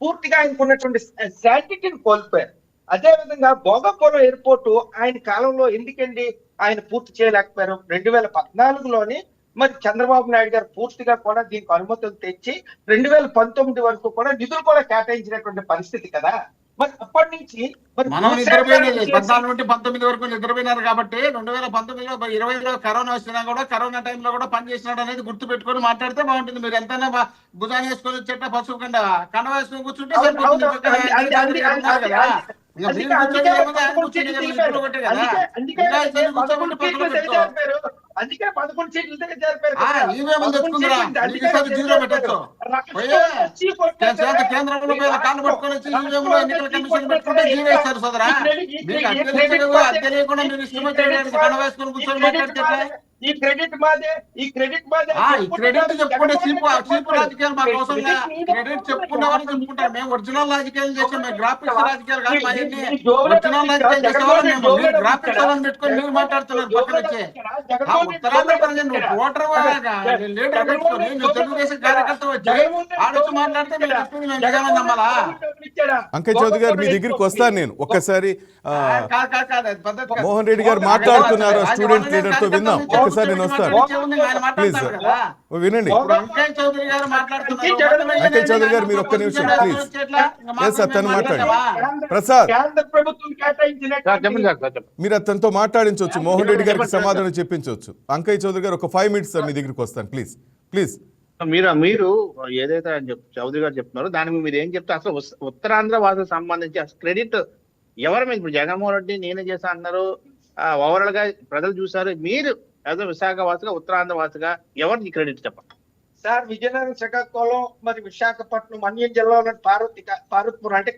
పూర్తిగా ఆయనకు ఉన్నటువంటి శాంటిటీని కోల్పోయారు. అదే విధంగా భోగాపురం ఎయిర్పోర్ట్ ఆయన కాలంలో ఎందుకండి ఆయన పూర్తి చేయలేకపోయారు? 2014లోని మరి చంద్రబాబు నాయుడు గారు పూర్తిగా కూడా దీనికి అనుమతులు తెచ్చి 2019 వరకు కూడా నిధులు కూడా కేటాయించినటువంటి పరిస్థితి కదా. మరి అప్పటి నుంచి మరి మనం నిద్రపోయినది 14 నుండి 19 వరకు నిద్రపోయినారు కాబట్టి 2019లో 20లో కరోనా వచ్చినా కూడా కరోనా టైంలో కూడా పనిచేసినాడు అనేది గుర్తు పెట్టుకొని మాట్లాడితే బాగుంటుంది. మీరు ఎంతైనా భుజాన్ని వేసుకొని చెట్ట పసుపు కండ వేసుకొని కూర్చుంటే సరిపోతుంది. అందుకే 11 సీట్లు జరిపారు. కేంద్రంలో కాళ్ళు పట్టుకొని వచ్చి ఈవీఎంలో ఎన్నికల కమిషన్ పెట్టుకుంటే జీవేస్తారు సోదరా. మీకు అది తెలియకుండా మీరు ఇష్టం కణ వేసుకొని కూర్చొని మాట్లాడితే ఈ క్రెడిట్ మాదే, ఈ క్రెడిట్ మాదే. ఈ క్రెడిట్ చెప్పుకుంటే చీపు రాజకీయాలు మా కోసం క్రెడిట్ చెప్పుకునే వాళ్ళు చెప్పుకుంటారు. మేము ఒరిజినల్ రాజకీయాలు చేసాం, మేము గ్రాఫిక్స్ రాజకీయాలు కాదు. మా ఒరిజినల్ రాజకీయాలు చేసేవాళ్ళు మేము. మీరు గ్రాఫిక్స్ వాళ్ళని పెట్టుకొని మీరు మాట్లాడుతున్నారు పక్కన వచ్చి. ఉత్తరాంధ్ర ప్రజలు ఓటర్ లీడర్ పెట్టుకొని నువ్వు తెలుగుదేశం కార్యకర్త వచ్చి ఆడొచ్చి మాట్లాడితే మేము జగన్ నమ్మాలా? అంకయ్య చౌదరి గారు మీ దగ్గరికి వస్తాను నేను ఒక్కసారి. మోహన్ రెడ్డి గారు మాట్లాడుతున్నారు స్టూడెంట్ లీడర్ తో, విందాం ఒక్కసారి. నేను వస్తాను ప్లీజ్ వినండి. అంకయ్య చౌదరి గారు అంకయ్య చౌదరి గారు మీరు ఒక్క నిమిషం ప్లీజ్. సార్ తను మాట్లాడండి. ప్రసాద్ కేంద్ర ప్రభుత్వం కేటాయించిన మీరు అతనితో మాట్లాడించవచ్చు, మోహన్ రెడ్డి గారికి సమాధానం చెప్పించవచ్చు. అంకయ్య చౌదరి గారు ఒక 5 minutes సార్ మీ దగ్గరికి వస్తాను ప్లీజ్ ప్లీజ్. మీరు ఏదైతే చౌదరి గారు చెప్తున్నారో దానికి మీరు ఏం చెప్తే అసలు ఉత్తరాంధ్ర వాసులకు సంబంధించి అసలు క్రెడిట్ ఎవరి మీద? ఇప్పుడు జగన్మోహన్ రెడ్డి నేనే చేశా అన్నారు, ఓవరాల్ గా ప్రజలు చూసారు. మీరు యాజ్ విశాఖ వాసుగా, ఉత్తరాంధ్ర వాసుగా ఎవరికి క్రెడిట్ చెప్పండి సార్? విజయనగరం, శ్రీకాకుళం, మరి విశాఖపట్నం, అన్యం జిల్లాలో పార్వతీపురం అంటే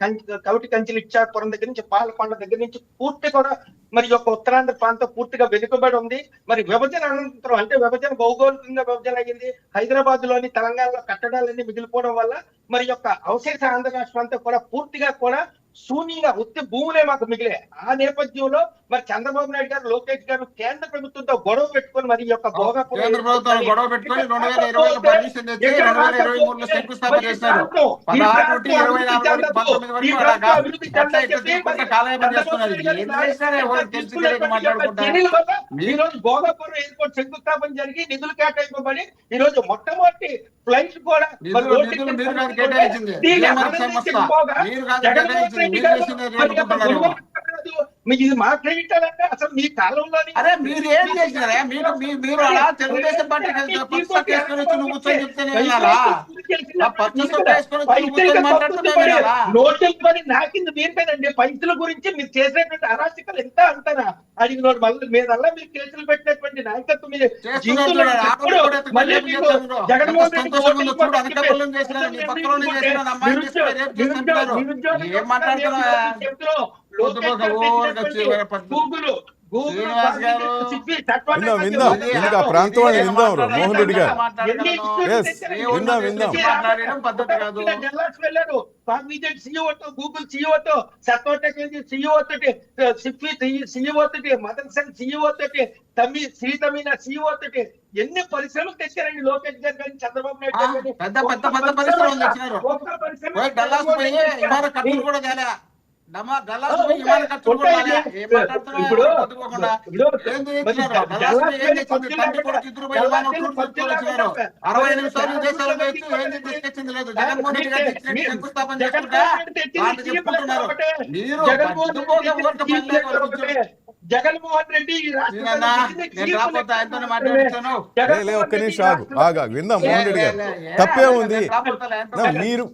కవిటి కంచెలు ఇచ్చాపురం దగ్గర నుంచి పాలకొండ దగ్గర నుంచి పూర్తి కూడా మరి యొక్క ఉత్తరాంధ్ర ప్రాంతం పూర్తిగా వెనుకబడి ఉంది. మరి విభజన అనంతరం అంటే విభజన భౌగోళికంగా విభజన అయ్యింది. హైదరాబాద్ లోని తెలంగాణలో కట్టడాలన్నీ మిగిలిపోవడం వల్ల మరి యొక్క అవశేష ఆంధ్ర రాష్ట్రం అంతా కూడా పూర్తిగా కూడా శూన్యంగా ఉత్తి భూములే మాకు మిగిలే. ఆ నేపథ్యంలో మరి చంద్రబాబు నాయుడు గారు, లోకేష్ గారు కేంద్ర ప్రభుత్వంతో గొడవ పెట్టుకొని మరి యొక్క భోగాపురం కేంద్ర ప్రభుత్వం గొడవ పెట్టుకొని 2020లో పర్మిషన్ తెచ్చి 2023లో శంకుస్థాపన చేశారు. 16 నుండి 24 వరకు 19 వరకు అలాగా కాలయాపన చేస్తున్నారు. ఏం చేస్తారో ఎవరికి తెలుసు తెలియక మాట్లాడుకుంటారు. ఈ రోజు భోగాపురం ఎయిర్పోర్ట్ శంకుస్థాపన జరిగి నిధులు కేటాయింపబడి ఈ రోజు మొట్టమొదటి ఫ్లైట్ కూడా మీరు కాదు కేటాయించింది, మీరు కాదు కేటాయించింది, మీరు చేసింది అనుకుంటున్నారు. ఇది మా క్రెడిట్ అంటే అసలు మీ కాలంలోని అరే మీరు ఏం చేసినారా? మీరు అలా తెలుగుదేశం పార్టీ వేసుకొని వచ్చి నువ్వు కూర్చొని చెప్తేనే వినాలా? నోట్ల పని నాకింది మీరు కదండి. పైసల గురించి మీరు చేసేటువంటి అరాచకాలు ఎంత అంటారా? అడిగిన మళ్ళీ మీదల్లా మీరు కేసులు పెట్టినటువంటి నాయకత్వం మీరు జగన్మోహన్ రెడ్డి విందాం ఇంకా ఆ ప్రాంతం అని విందాం. మోహన్ రెడ్డి గారు విందాం. గూగుల్ సిఇఓతో, సతోటెక్ సిఇఓతో, సిఫీ సిఇఓతో, మదన్ సంఘ్ సిఇఓతో, శ్రీతమీన సిఇఓతో ఎన్ని పరిశ్రమలు తెచ్చారండి లోకేష్ గారు కానీ చంద్రబాబు నాయుడు గారు. పెద్ద పరిశ్రమలు తెచ్చినారు. జగన్మోహన్ రెడ్డి ఒక్క నిమిషం ఆగా విందాం. మోహన్ రెడ్డి గారు తప్పే ఉంది. మీరు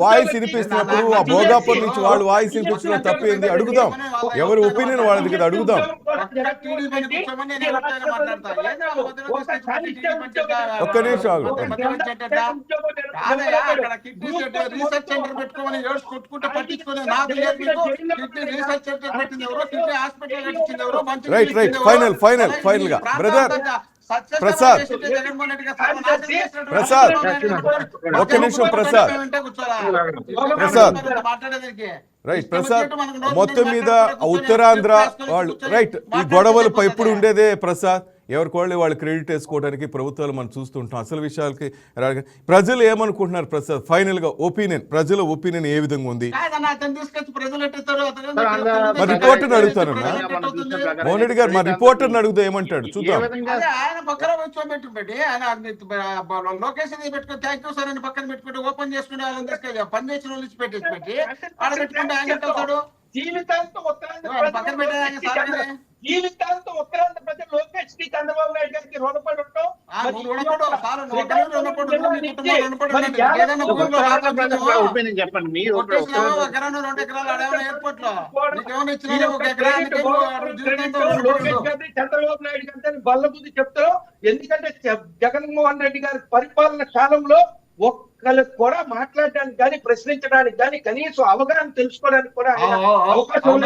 వాయిస్ వినిపిస్తున్నప్పుడు ఆ భోగాపురం నుంచి వాళ్ళు వాయిస్ వినిపించడం తప్పేంది? అడుగుదాం, ఎవరి ఒపీనియన్ వాళ్ళది కదా, అడుగుదాం. ఒక్క నిమిషం ఆగు. రీసెర్చ్ సెంటర్ పెట్టుకోమని కొట్టుకుంటే పట్టించుకునే నాకు లేదు. రీసెర్చ్ సెంటర్ పెట్టింది ఎవరో, హాస్పిటల్ కట్టించింది ఎవరో. రైట్ ఫైనల్ గా బ్రదర్ ప్రసాద్ ఒక్క నిమిషం. ప్రసాద్ రైట్ ప్రసాద్ మొత్తం మీద ఉత్తరాంధ్ర వాళ్ళు రైట్ ఈ గొడవలు ఎప్పుడు ఉండేదే ప్రసాద్. ఎవరికి వాళ్ళు క్రెడిట్ వేసుకోవడానికి ప్రభుత్వాలు మనం చూస్తుంటాం. అసలు విషయాలకి ప్రజలు ఏమనుకుంటున్నారు ప్రసాద్? ఫైనల్గా ప్రజల ఒపీనియన్ ఏ విధంగా ఉంది? మరి రిపోర్టర్ని అడుగుతానన్నా మోహన్ రెడ్డి గారు, మరి రిపోర్టర్ని అడుగుతా ఏమంటాడు చూద్దాం. ఆయన పక్కన పెట్టి ఆయన లొకేషన్ పెట్టుకుని థ్యాంక్ యూ సార్ అని పక్కన పెట్టుకుంటే ఓపెన్ చేసుకునే వాళ్ళని తీసుకెళ్ళి పని చేసిన వాళ్ళు పెట్టి ఆడ పెట్టుకుంటే ఆయన ఎట్లా జీవితాంతం జీవితాంతం ఉత్తరాంధ్ర ప్రజలు లోకేష్ కి చంద్రబాబు నాయుడు గారికి రుణపడి ఉంటాం. చెప్పండి మీరు చంద్రబాబు నాయుడు గారి బల్ల బుద్ధి చెప్తారు. ఎందుకంటే జగన్మోహన్ రెడ్డి గారి పరిపాలన కాలంలో ఒక్కరికి కూడా మాట్లాడడానికి కానీ ప్రశ్నించడానికి కానీ కనీసం అవగాహన తెలుసుకోవడానికి కూడా అవకాశం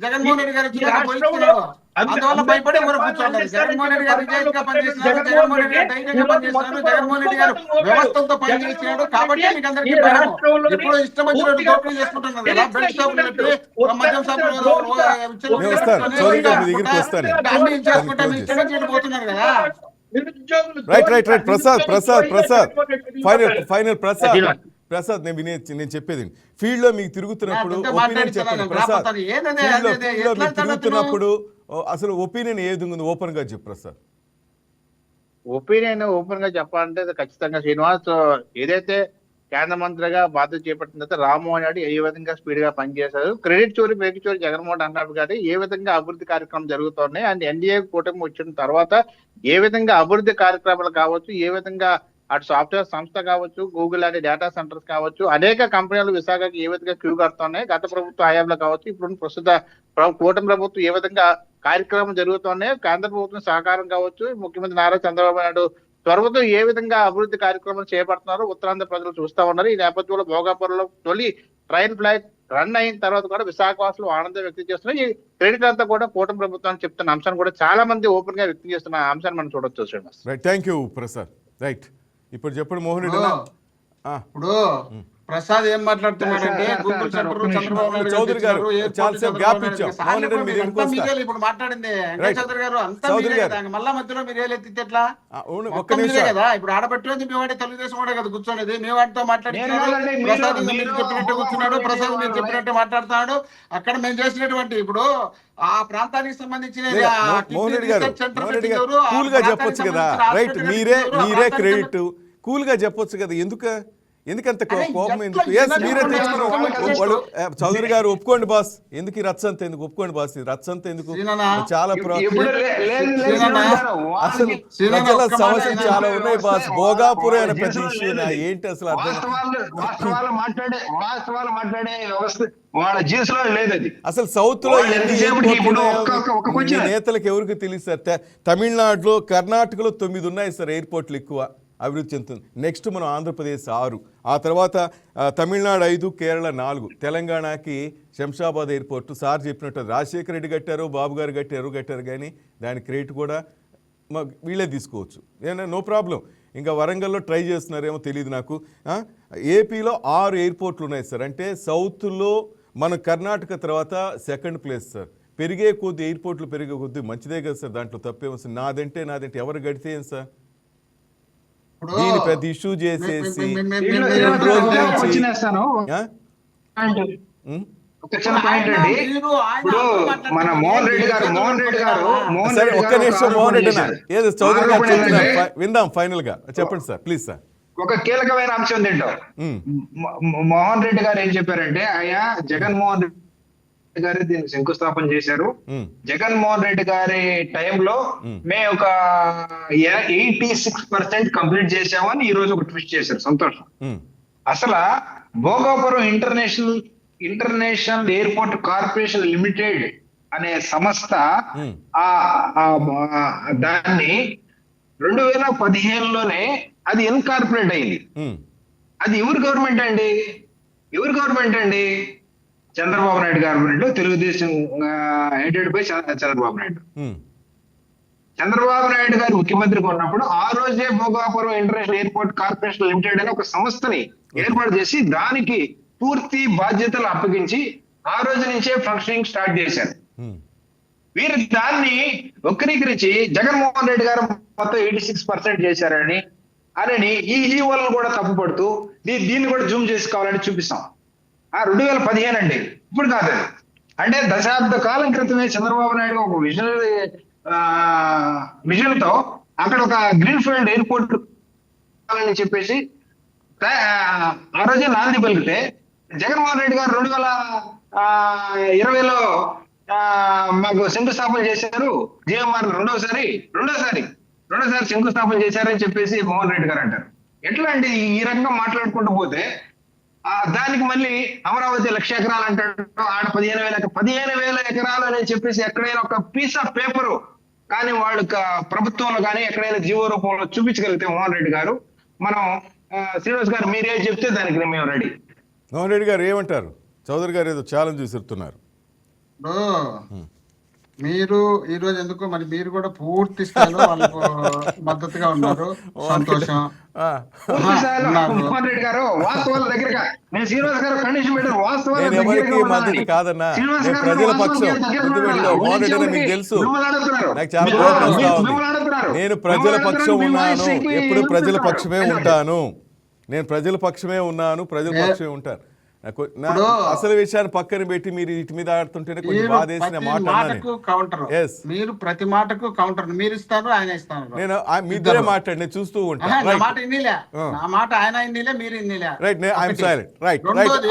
జగన్మోహన్ రెడ్డి గారు అందువల్ల భయపడి ఊరు కూర్చోండి. జగన్మోహన్ రెడ్డి గారు విజయంగా పనిచేస్తున్నారు, జగన్మోహన్ రెడ్డి గారు ధైర్యంగా పనిచేస్తున్నారు, జగన్మోహన్ రెడ్డి గారు వ్యవస్థలతో పనిచేస్తున్నాడు. కాబట్టి మీకు అందరికీ భయం. ఇప్పుడు ఇష్టం వచ్చినట్టు దోపిడీ చేసుకుంటున్నారు కదా, బెల్ట్ షాపులు పెట్టి మద్యం షాపులు అన్ని చేసుకుంటే మీ ఇష్టం వచ్చి పోతున్నారు కదా. రైట్ ఫైనల్ ప్రసాద్ నేను చెప్పేది ఫీల్డ్ లో మీకు తిరుగుతున్నప్పుడు ఒపీనియన్ చెప్పండి ప్రసాద్. తిరుగుతున్నప్పుడు అసలు ఒపీనియన్ ఏ విధంగా ఉంది ఓపెన్ గా చెప్పు ప్రసాద్. ఒపీనియన్ ఓపెన్ గా చెప్పాలంటే ఖచ్చితంగా శ్రీనివాస్ ఏదైతే కేంద్ర మంత్రిగా బాధ్యత చేపట్టిన తర్వాత రామ్మోహన్ రెడ్డి ఏ విధంగా స్పీడ్ గా పనిచేశారు, క్రెడిట్ చోరీ పేరు చోరీ జగన్మోహన్ అన్నారు కానీ ఏ విధంగా అభివృద్ధి కార్యక్రమం జరుగుతున్నాయి అండ్ ఎన్డీఏ కూటమి వచ్చిన తర్వాత ఏ విధంగా అభివృద్ధి కార్యక్రమాలు కావచ్చు, ఏ విధంగా అటు సాఫ్ట్వేర్ సంస్థ కావచ్చు, గూగుల్ అనే డేటా సెంటర్స్ కావచ్చు, అనేక కంపెనీలు విశాఖకి ఏ విధంగా క్యూ కడుతున్నాయి, గత ప్రభుత్వ హయాంలో కావచ్చు, ఇప్పుడు ప్రస్తుత కూటమి ప్రభుత్వం ఏ విధంగా కార్యక్రమం జరుగుతున్నాయి, కేంద్ర ప్రభుత్వం సహకారం కావచ్చు, ముఖ్యమంత్రి నారా చంద్రబాబు నాయుడు త్వరతో ఏ విధంగా అభివృద్ధి కార్యక్రమాలు చేపడుతున్నారో ఉత్తరాంధ్ర ప్రజలు చూస్తా ఉన్నారు. ఈ నేపథ్యంలో భోగాపురంలో తొలి ట్రైన్ ఫ్లైట్ రన్ అయిన తర్వాత కూడా విశాఖవాసులు ఆనందం వ్యక్తం చేస్తున్నారు. ఈ క్రెడిట్ అంతా కూడా కూటమి ప్రభుత్వాన్ని చెప్తున్న అంశాన్ని కూడా చాలా మంది ఓపెన్ గా వ్యక్తం చేస్తున్న అంశాన్ని మనం చూడొచ్చు Srinivas. Thank you Prasad. Right, ఇప్పుడు చెప్పండి మోహన్ రెడ్డి. ఇప్పుడు ప్రసాద్ ఏం మాట్లాడుతున్నాడంటే గూగుల్ సెంటర్ చంద్రబాబు నాయుడు చౌదరి గారు ఇప్పుడు మాట్లాడింది చౌదరి గారు అంతా మళ్ళా మధ్యలో మీరు ఏలెత్తితే ఎట్లా కదా? ఇప్పుడు ఆడబెట్టి మీ వాడే తెలుగుదేశం వాడే కదా కూర్చోనేది, మీ వాటితో మాట్లాడుతున్నాడు. ప్రసాద్ మీరు చెప్పినట్టు కూర్చున్నాడు, ప్రసాద్ మీరు చెప్పినట్టు మాట్లాడుతున్నాడు. అక్కడ మేము చేసినటువంటి ఇప్పుడు ఆ ప్రాంతానికి సంబంధించిన మోహన్ రెడ్డి గారు కూల్ గా చెప్పొచ్చు కదా. రైట్, మీరే క్రెడిట్ కూల్ గా చెప్పొచ్చు కదా. ఎందుకంత కోపం ఎందుకు? మీరే తెచ్చుకున్నారు. చౌదరి గారు ఒప్పుకోండి బాస్, ఎందుకు ఈ రచ్చంత ఎందుకు? ఒప్పుకోండి బాస్, ఈ రచ్చంత ఎందుకు? చాలా అసలు సమస్యలు చాలా ఉన్నాయి బాస్. భోగాపురం అనే పెద్ద ఇష్యూ ఏంటి అసలు అసలు సౌత్ లో నేతలకు ఎవరికి తెలియదు సార్. తమిళనాడులో కర్ణాటకలో 9 ఉన్నాయి సార్ ఎయిర్పోర్ట్లు ఎక్కువ అభివృద్ధి చెందుతుంది. నెక్స్ట్ మనం ఆంధ్రప్రదేశ్ 6, ఆ తర్వాత తమిళనాడు 5, కేరళ 4, తెలంగాణకి శంషాబాద్ ఎయిర్పోర్ట్ సార్ చెప్పినట్టు రాజశేఖర రెడ్డి కట్టారు, బాబు గారు కట్టారు కానీ దాని క్రెడిట్ కూడా వీళ్ళే తీసుకోవచ్చు, నో ప్రాబ్లం. ఇంకా వరంగల్లో ట్రై చేస్తున్నారేమో తెలియదు నాకు. ఏపీలో 6 ఎయిర్పోర్ట్లు ఉన్నాయి సార్. అంటే సౌత్లో మన కర్ణాటక తర్వాత సెకండ్ ప్లేస్ సార్. పెరిగే కొద్ది ఎయిర్పోర్ట్లు పెరిగే కొద్ది మంచిదే కదా సార్, దాంట్లో తప్పేమొస్తుంది. నాదంటే ఎవరు గడితే ఏం సార్? దీని పెద్ద ఇష్యూ చేసేసి ఒక్క నిమిషం మోహన్ రెడ్డి ఏదో చౌదరి గారు చెప్తున్నారు, విందాం ఫైనల్ గా. చెప్పండి సార్ ప్లీజ్ సార్. ఒక కీలకమైన అంశం తింటాం. మోహన్ రెడ్డి గారు ఏం చెప్పారంటే, అయ్యా జగన్మోహన్ రెడ్డి గారు దీన్ని శంకుస్థాపన చేశారు. జగన్మోహన్ రెడ్డి గారి టైంలో మేము ఒక 86% కంప్లీట్ చేశామని ఈ రోజు ఒక ట్విస్ట్ చేశారు. సంతోషం. అసలు Bhogapuram international airport corporation limited అనే సంస్థ దాన్ని 2015లోనే అది ఇన్కార్పొరేట్ అయింది. అది ఎవరు గవర్నమెంట్ అండి? Chandrababu Naidu government, Telugu Desam headed by Chandrababu Naidu. Chandrababu Naidu గారు ముఖ్యమంత్రిగా ఉన్నప్పుడు ఆ రోజే Bhogapuram international airport corporation limited అనే ఒక సంస్థని ఏర్పాటు చేసి దానికి పూర్తి బాధ్యతలు అప్పగించి ఆ రోజు నుంచే ఫంక్షనింగ్ స్టార్ట్ చేశారు. హ్మ్. వీరు దాన్ని వక్రీకరించి జగన్మోహన్ రెడ్డి గారు మొత్తం 86% చేశారని ఈ జీవోలను కూడా తప్పుపడుతూ దీన్ని కూడా జూమ్ చేసుకోవాలని చూపిస్తాం. 2015 అండి, ఇప్పుడు కాదు అది. అంటే దశాబ్ద కాలం క్రితమే చంద్రబాబు నాయుడు ఒక విజన్ తో అక్కడ ఒక గ్రీన్ ఫీల్డ్ ఎయిర్పోర్ట్ అని చెప్పేసి ఆ రోజే నాంది పలికితే జగన్మోహన్ రెడ్డి గారు 2020లో మాకు శంకుస్థాపన చేశారు. జిఎంఆర్ రెండోసారి శంకుస్థాపన చేశారని చెప్పేసి మోహన్ రెడ్డి గారు అంటారు. ఎట్లా అండి ఈ రకంగా మాట్లాడుకుంటూ పోతే దానికి మళ్ళీ అమరావతి 1,00,000 ఎకరాలు అంటాడు, ఆడ 15,000 ఎకరాలు అని చెప్పేసి ఎక్కడైనా ఒక పీస్ ఆఫ్ పేపరు కానీ వాళ్ళు ప్రభుత్వంలో కానీ ఎక్కడైనా జీవో రూపంలో చూపించగలిగితే మోహన్ రెడ్డి గారు, మనం శ్రీనివాస్ గారు మీరేం చెప్తే దానికి మేము రెడీ. మోహన్ రెడ్డి గారు ఏమంటారు? చౌదరి గారు ఏదో ఛాలెంజ్ విసురుతున్నారు. మీరు ఈ రోజు ఎందుకో మరి మీరు కూడా పూర్తి స్థాయిలో వాళ్ళకు మద్దతుగా ఉన్నారు, సంతోషం. మోహన్ రెడ్డి గారు వాస్తవాల దగ్గరగా, నేను శ్రీనివాస్ గారు కండిషన్ పెట్టారు, వాస్తవాల నేను ఎవరికి మద్దతు కాదన్నా, నేను ప్రజల పక్షం. మోహన్ రెడ్డి గారు మీకు తెలుసు, నాకు చాలా కోపం వస్తా ఉంది. నేను ప్రజల పక్షం ఉన్నాను, ఎప్పుడు ప్రజల పక్షమే ఉంటాను. నేను ప్రజల పక్షమే ఉన్నాను, ప్రజల పక్షమే ఉంటాను. అసలు విషయాన్ని పక్కన పెట్టి మీరు ఇటు మీద ఆడుతుంటేనే కొంచెం బాధేసిన మాటకు కౌంటర్. మీరు ప్రతి మాటకు కౌంటర్ మీరు ఇస్తారు, ఆయన ఇస్తారు. నేను మీ ఇద్దరే మాట్లాడి నేను చూస్తూ ఉంటాను. నా మాట ఇన్నిలే, నా మాట ఆయన ఇన్నిలే, మీరు ఇన్నిలే. Right, I'm silent. Right.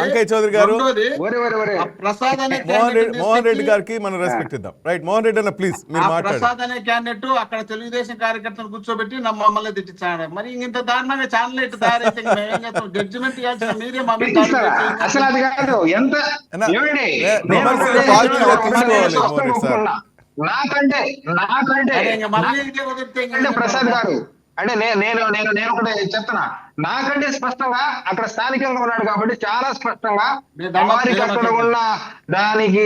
Ankaiah Chowdary గారు, ప్రసాద్ అనే మోహన్ రెడ్డి గారికి మనం రెస్పెక్ట్ ఇద్దాం. రైట్, మోహన్ రెడ్డి అన్న ప్లీజ్ మీరు మాట్లాడండి. ప్రసాద్ అనే క్యాండిడేట్ అక్కడ తెలుగుదేశం కార్యకర్తలు కూర్చోబెట్టి మమ్మల్ని తిట్టించాడు. మరి ఇంత దారుణంగా ఛానల్ ఎట్టు తయారైతే జడ్జిమెంట్ ఇవ్వాల్సిన మీరే మమ్మల్ని అసలు అది కాదు. ఎంత నాకంటే ప్రసాద్ గారు అంటే నేను ఒకటి చెప్తున్నా, నాకంటే స్పష్టంగా అక్కడ స్థానికంగా ఉన్నాడు కాబట్టి చాలా స్పష్టంగా వారికి అక్కడ ఉన్న దానికి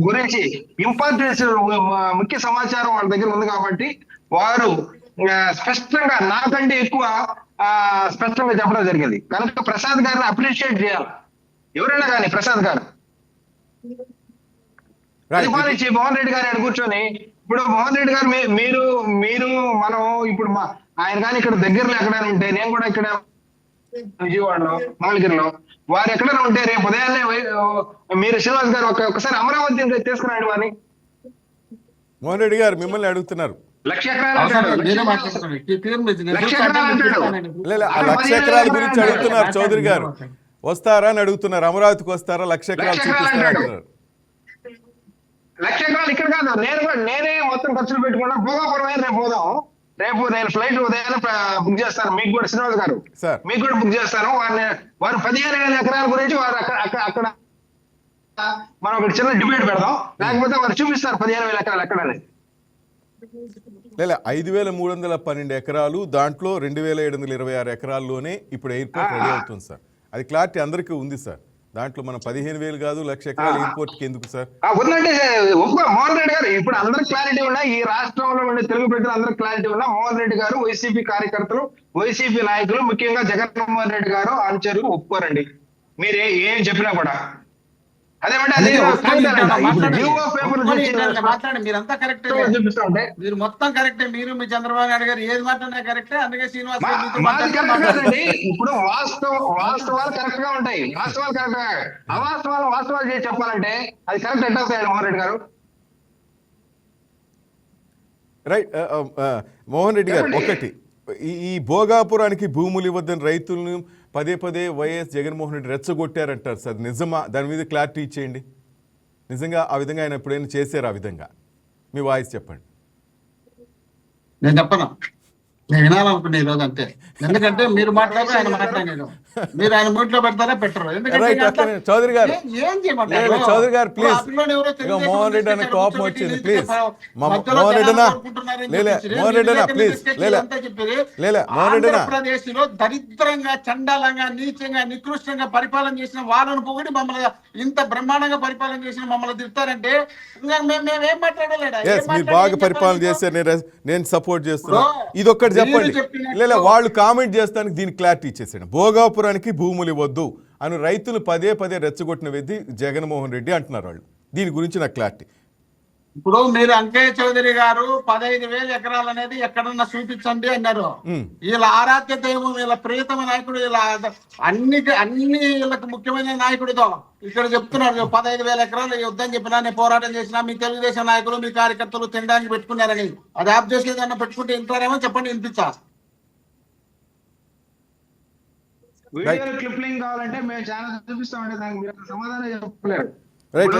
గురించి ఇంపార్టెన్స్ ముఖ్య సమాచారం వాళ్ళ దగ్గర ఉంది కాబట్టి వారు స్పష్టంగా నాకంటే ఎక్కువ స్పష్టంగా చెప్పడం జరిగింది. కనుక ప్రసాద్ గారిని అప్రిషియేట్ చేయాలి ఎవరైనా కానీ. ప్రసాద్ గారు పరిపాలించి మోహన్ రెడ్డి గారు అని కూర్చొని, ఇప్పుడు మోహన్ రెడ్డి గారు మీరు మనం ఇప్పుడు ఆయన కానీ ఇక్కడ దగ్గరలో ఎక్కడైనా ఉంటే, నేను కూడా ఇక్కడ విజయవాడలో మంగళగిరిలో వారు ఎక్కడైనా ఉంటే రేపు ఉదయాన్నే మీరు శ్రీనివాస్ గారు ఒకసారి అమరావతి తీసుకురండి వారిని. మోహన్ రెడ్డి గారు మిమ్మల్ని అడుగుతున్నారు. 1,00,000 ఎకరాలు 1,00,000 ఎకరాల గురించి అడుగుతున్నారు. చౌదరి గారు వస్తారా అని అడుగుతున్నారు. అమరావతికి వస్తారా? 1,00,000 ఎకరాలు చూపిస్తారా అంటున్నారు. 1,00,000 ఎకరాలు ఇక్కడ కాదు, నేనే మొత్తం ఖర్చులు పెట్టుకున్నా. భోగాపురం రేపు పోదాం. రేపు నేను ఫ్లైట్ ఉదయాన్నే బుక్ చేస్తాను. మీకు కూడా శ్రీనివాస్ గారు మీకు కూడా బుక్ చేస్తాను. వారు 15,000 ఎకరాల గురించి వారు అక్కడ మనం ఒక చిన్న డిబేట్ పెడదాం. లేకపోతే వారు చూపిస్తారు 15,000 ఎకరాలు ఎక్కడనే. 5,312 ఎకరాలు, దాంట్లో 2,726 ఎకరాల్లోనే ఇప్పుడు ఎయిర్పోర్ట్ రెడీ అవుతుంది సార్. అది క్లారిటీ అందరికీ ఉంది సార్. దాంట్లో మనం 15,000 కాదు 1,00,000 ఎకరాలు ఎయిర్పోర్ట్ కి ఎందుకు సార్? ఉందంటే మోహన్ రెడ్డి గారు ఇప్పుడు అందరికి క్లారిటీ ఉన్నా, ఈ రాష్ట్రంలో ఉండే తెలుగు ప్రజలు అందరికి క్లారిటీ ఉన్నా, మోహన్ రెడ్డి గారు వైసీపీ కార్యకర్తలు, వైసీపీ నాయకులు, ముఖ్యంగా జగన్మోహన్ రెడ్డి గారు అనుచరులు ఒప్పుకోరండి మీరు ఏం చెప్పినా కూడా. మాట్లాడండి, మీరంతా కరెక్టే, మీరు మొత్తం కరెక్టే. మీరు మీ చంద్రబాబు నాయుడు గారు ఏది మాట్లాడినా కరెక్టే. అందుకే శ్రీనివాస్ ఇప్పుడు వాస్తవాలు కరెక్ట్ గా ఉంటాయి. వాస్తవాలు కరెక్ట్ గా, వాస్తవాలు చేసి చెప్పాలంటే అది కరెక్ట్ ఎట్ అవుతాయండి మోహన్ రెడ్డి గారు. రైట్, మోహన్ రెడ్డి గారు ఒకటి, ఈ భోగాపురానికి భూములు ఇవ్వద్దని రైతులను పదే వైఎస్ జగన్మోహన్ రెడ్డి రెచ్చగొట్టారంటారు సార్. నిజమా? దాని మీద క్లారిటీ ఇచ్చేయండి. నిజంగా ఆ విధంగా ఆయన ఎప్పుడైనా చేశారు? ఆ విధంగా మీ వాయిస్ చెప్పండి. నేను చెప్పను, నేను వినాలనుకున్నా ఈ రోజు అంతే. ఎందుకంటే మీరు మాట్లాడారు, ఆయన మాట్లాడారు. మీరు ఆయన మూట్లో పెడతారా పెట్టరు? చౌదరి గారు ఏం చేయమంటారు? చౌదరి గారు ప్లీజ్, మోహన్ రెడ్డి అనే కోపం వచ్చింది ప్లీజ్. మోహన్ రెడ్డినా మోహన్ రెడ్డినా ప్లీజ్ మోహన్ రెడ్డినా. ఆంధ్రప్రదేశ్ లో దరిద్రంగా, చండాలంగా, నీచంగా, నికృష్టంగా పరిపాలన చేసిన వాళ్ళను పొగిడి మమ్మల్ని ఇంత బ్రహ్మాండంగా పరిపాలన చేసిన మమ్మల్ని తిడతారంటే మేమేం మాట్లాడలేడా? మీరు బాగా పరిపాలన చేశారు, నేను సపోర్ట్ చేస్తున్నా. ఇది ఒక్కటి చెప్పండి. వాళ్ళు కామెంట్ చేస్తానికి దీనికి క్లారిటీ ఇచ్చేసాడు. భోగాపురానికి భూములు ఇవ్వద్దు అని రైతులు పదే పదే రెచ్చగొట్టిన వ్యక్తి జగన్మోహన్ రెడ్డి అంటున్నారు వాళ్ళు. దీని గురించి నాకు క్లారిటీ. ఇప్పుడు మీరు అంకయ్య చౌదరి గారు 15,000 ఎకరాలు అనేది ఎక్కడన్నా చూపించండి అన్నారు. వీళ్ళ ఆరాధ్య దైవం, వీళ్ళ ప్రియతమ నాయకుడు, వీళ్ళ అన్ని వీళ్ళకి ముఖ్యమైన నాయకుడితో ఇక్కడ చెప్తున్నారు 15,000 ఎకరాలు యుద్ధం చెప్పినా, నేను పోరాటం చేసినా, మీ తెలుగుదేశం నాయకులు మీ కార్యకర్తలు తినడానికి పెట్టుకున్నారని. అది ఆప్ చేసేదన్నా పెట్టుకుంటే ఇంటారేమో చెప్పండి, వినిపించా. వీడియో క్లిప్లింగ్ కావాలంటే మేము చాలా చూపిస్తామండి, దానికి మీరు సమాధానం చెప్పలేరు. రైట్,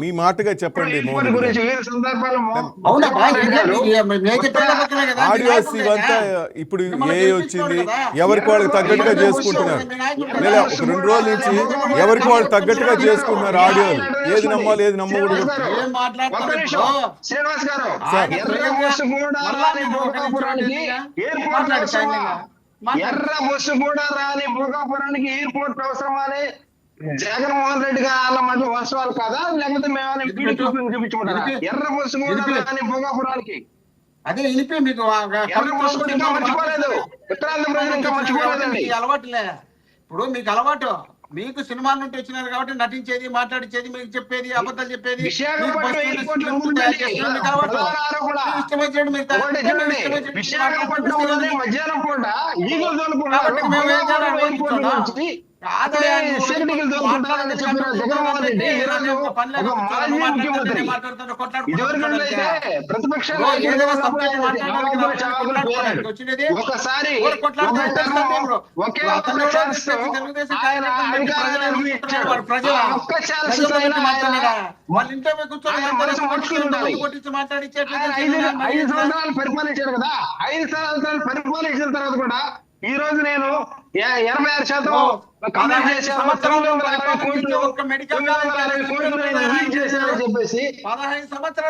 మీ మాటగా చెప్పండి. ఆడియోస్ ఇవంతా ఇప్పుడు ఏ వచ్చింది, ఎవరికి వాళ్ళకి తగ్గట్టుగా చేసుకుంటున్నారు. లేదా ఒక 2 రోజుల నుంచి ఎవరికి వాళ్ళు తగ్గట్టుగా చేసుకుంటున్నారు ఆడియోలు. ఏది నమ్మాలి ఏది నమ్మకూడదు. శ్రీనివాస్ గారు, ఎర్ర బస్సు కూడా రాని భోగాపురానికి ఎయిర్పోర్ట్ అవసరమని జగన్మోహన్ రెడ్డి గారు మధ్య వాస్తవాలు కాదా, లేకపోతే మేము చూపించమంటారా? ఎర్ర బస్సు కూడా రాని భోగాపురానికి అదే ఇలిపి మీకు మర్చిపోలేదు, ఉత్తరాంధ్ర ప్రజలు ఇంకా మర్చిపోలేదండి. అలవాటులే. ఇప్పుడు మీకు అలవాటు, మీకు సినిమాల నుండి వచ్చినారు కాబట్టి నటించేది, మాట్లాడించేది, మీకు చెప్పేది, అబద్ధాలు చెప్పేది, విశాఖపట్నం మధ్యాహ్నం పూట ఈగలు తోలుకున్నారు. ఒకసారి పరిపాలించారు కదా, 5 సంవత్సరాలు పరిపాలించిన తర్వాత కూడా ఈ రోజు నేను 86% చెప్పేసి 15 సంవత్సరాలు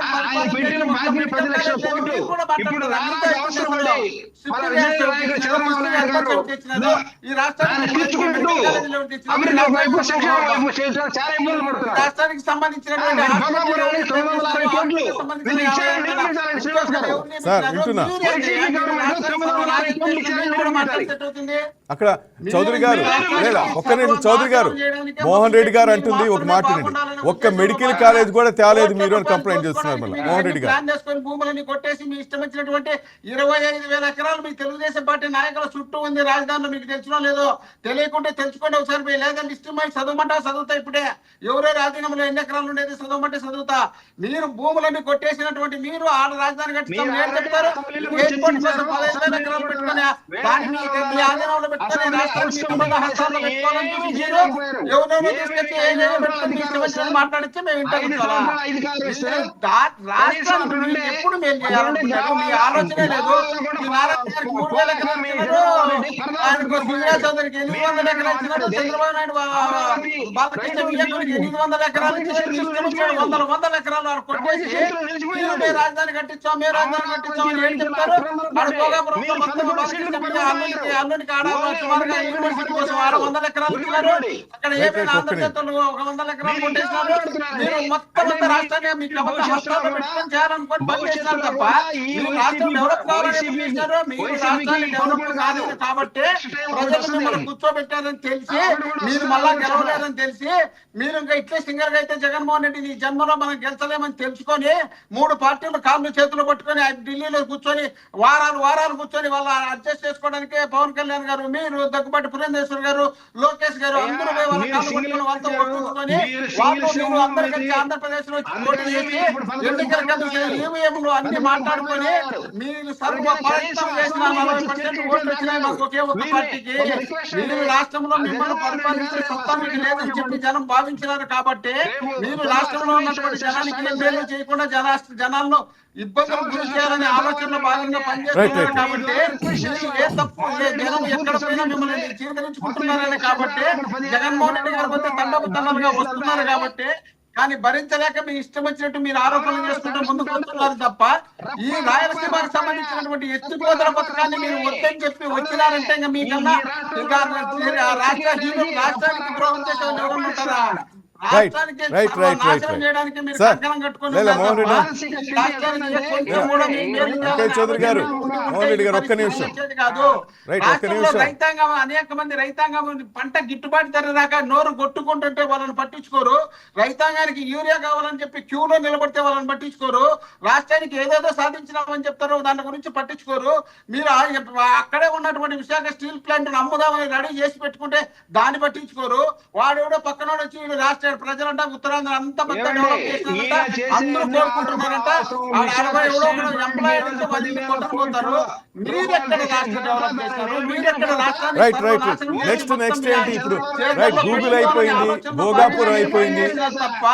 రాష్ట్రానికి సంబంధించినటువంటి అక్కడ చౌదరి గారు, లేదా ఒక్క నిమిషం చౌదరి గారు, మోహన్ రెడ్డి గారు అంటుంది ఒక మాట వినండి. ఒక్క మెడికల్ కాలేజ్ కూడా తేలేదు మీరు అని కంప్లైంట్ చేస్తున్నారు. మళ్ళీ మోహన్ రెడ్డి గారు భూములని కొట్టేసి మీ ఇష్టం వచ్చినటువంటి 25,000 ఎకరాలు మీ తెలుగుదేశం పార్టీ నాయకుల చుట్టూ ఉంది రాజధానిలో. మీకు తెలిసినో లేదో తెలియకుంటే తెలుసుకోండి ఒకసారి. లేదంటే ఇష్టమై చదవమంటా చదువుతా. ఇప్పుడే ఎవరో రాజధానిలో ఎన్ని ఎకరాలు ఉండేది చదవమంటే చదువుతా. మీరు భూములన్నీ కొట్టేసినటువంటి మీరు ఆడ రాజధాని కట్టిస్తాం చెప్తారు. ఎయిర్పోర్ట్ కోసం 15,000 ఎకరాలు పెట్టుకుని దాన్ని మీ ఆధీనంలో పెట్టుకుని మాట్లాడితే మేము ఎప్పుడు మేము చేయాలనుకుంటారు. మీ ఆలోచనే లేదు. చౌదరికి 800 ఎకరాలు ఇచ్చినాడు, చంద్రబాబు నాయుడు బాలకృష్ణ విజయకుడికి 800 ఎకరాలు ఇచ్చినాడు. వందల ఎకరాలు కొట్టేసి రాజధాని కట్టించాం, మేము రాజధాని కట్టించాం అని ఏం చెప్తారు? అల్లునికి సుమారుగా యూనివర్సిటీ కోసం 600 ఎకరాలు ఇచ్చినారు. అక్కడ ఏమైనా ఆంధ్రప్రదేశ్ 100 ఎకరాలు కొట్టేసినారు. మీరు మొత్తం రాష్ట్రాన్ని మీకు హస్తాల్లో పెట్టుకొని చేయాలనుకోని పని చేసినారు తప్ప మీరు రాష్ట్రం డెవలప్ కావాలని చేశారు. మీరు రాష్ట్రాన్ని డెవలప్ కాదు కాబట్టి ప్రజలు మిమ్మల్ని కూర్చోబెట్టారని తెలిసి, మీరు మళ్ళా గెలవలేరని తెలిసి, మీరు ఇంకా ఇట్లే సింగర్ గా అయితే జగన్మోహన్ రెడ్డి ఈ జన్మలో మనం గెలిచలేమని తెలుసుకొని 3 పార్టీలు కాళ్ళు చేతులు పట్టుకొని ఢిల్లీలో కూర్చొని వారాలు కూర్చొని వాళ్ళ అడ్జస్ట్ చేసుకోవడానికి పవన్ కళ్యాణ్ గారు, మీరు దగ్గుబాటి పురంధేశ్వర్ గారు, లోకేష్ గారు అందరూ పోయి వాళ్ళ కాళ్ళు పట్టుకొని వాళ్ళతో కొట్టుకొని వాళ్ళు అందరికీ ఆంధ్రప్రదేశ్ లో పోటీ చేసి ఎన్నికల కమిషన్ ఈవీఎంలు అన్ని మాట్లాడుకొని మీరు సర్వ ప్రయత్నం చేసిన 40% ఓట్లు వచ్చినాయి మాకు ఒకే ఒక్క పార్టీకి. మీరు రాష్ట్రంలో మిమ్మల్ని పరిపాలించే సత్తా మీకు లేదని చెప్పి జనం భావించినారు కాబట్టి మీరు రాష్ట్రంలో ఉన్నటువంటి జనానికి ఏం మేలు చేయకుండా జనాలను ఇబ్బందులు గురి చేయాలనే ఆలోచనలో భాగంగా పనిచేస్తున్నారు కాబట్టి ఏ తప్పు జనం ఎక్కడ పోయినా మిమ్మల్ని చీకరించుకుంటున్నారని కాబట్టి జగన్మోహన్ రెడ్డి గారు పోతే తండగా వస్తున్నారు కాబట్టి. కానీ భరించలేక మీ ఇష్టం వచ్చినట్టు మీరు ఆరోపణలు చేసుకుంటూ ముందుకు వస్తున్నారు తప్ప ఈ రాయలసీమకు సంబంధించినటువంటి ఎత్తిపోతల పథకాన్ని మీరు వద్దని చెప్పి వచ్చినారంటే ఇంకా మీకన్నా ఇంకా రాష్ట్రానికి ద్రోహం చేసే ఎవరు ఉంటారా? రాష్ట్రానికి రైట్. నాశనం చేయడానికి మీరు సార్, కంకణం కట్టుకొని లేదు, ఉన్నారు మోహన్ రెడ్డి తప్ప గారు. రాష్ట్రానికి కొంచెం కూడా మీ మేలు ఓకే, చౌదరి గారు, మోహన్ రెడ్డి గారు, ఒక్క నిమిషం. వచ్చేది కాదు. రైట్, ఒక్క రాష్ట్రంలో నిమిషం. రైతాంగం అనేక మంది రైతాంగం పంట గిట్టుబాటు ధర రాక నోరు కొట్టుకుంటుంటే వాళ్ళని పట్టించుకోరు. రైతాంగానికి యూరియా కావాలని చెప్పి క్యూలో నిలబడితే వాళ్ళని పట్టించుకోరు. రాష్ట్రానికి ఏదేదో సాధించినామని చెప్తారు, దాని గురించి పట్టించుకోరు. మీరు అక్కడే ఉన్నటువంటి విశాఖ స్టీల్ ప్లాంట్ అమ్ముదామని రెడీ చేసి పెట్టుకుంటే దాన్ని పట్టించుకోరు. వాడెవడో పక్కన వచ్చి వీళ్ళు రాష్ట్ర ప్రజలంతా ఉత్తరాంధ్ర అంత పెద్ద డెవలప్ చేసినారంట, అందరూ కోరుకుంటున్నారంట. ఆ 60 ఎవడో ఎంప్లాయీ నుంచి 10 కొట్టుకుపోతారు. మీరెక్కడ రాష్ట్ర డెవలప్ చేస్తారు? మీరెక్కడ రాష్ట్రాన్ని రైట్ సర్వనాశనం చేసి నెక్స్ట్ మొత్తం ఏంటి ఇప్పుడు? చేతుల్లో రైట్, గూగుల్ అయిపోయింది, భోగాపురం అయిపోయింది. తప్ప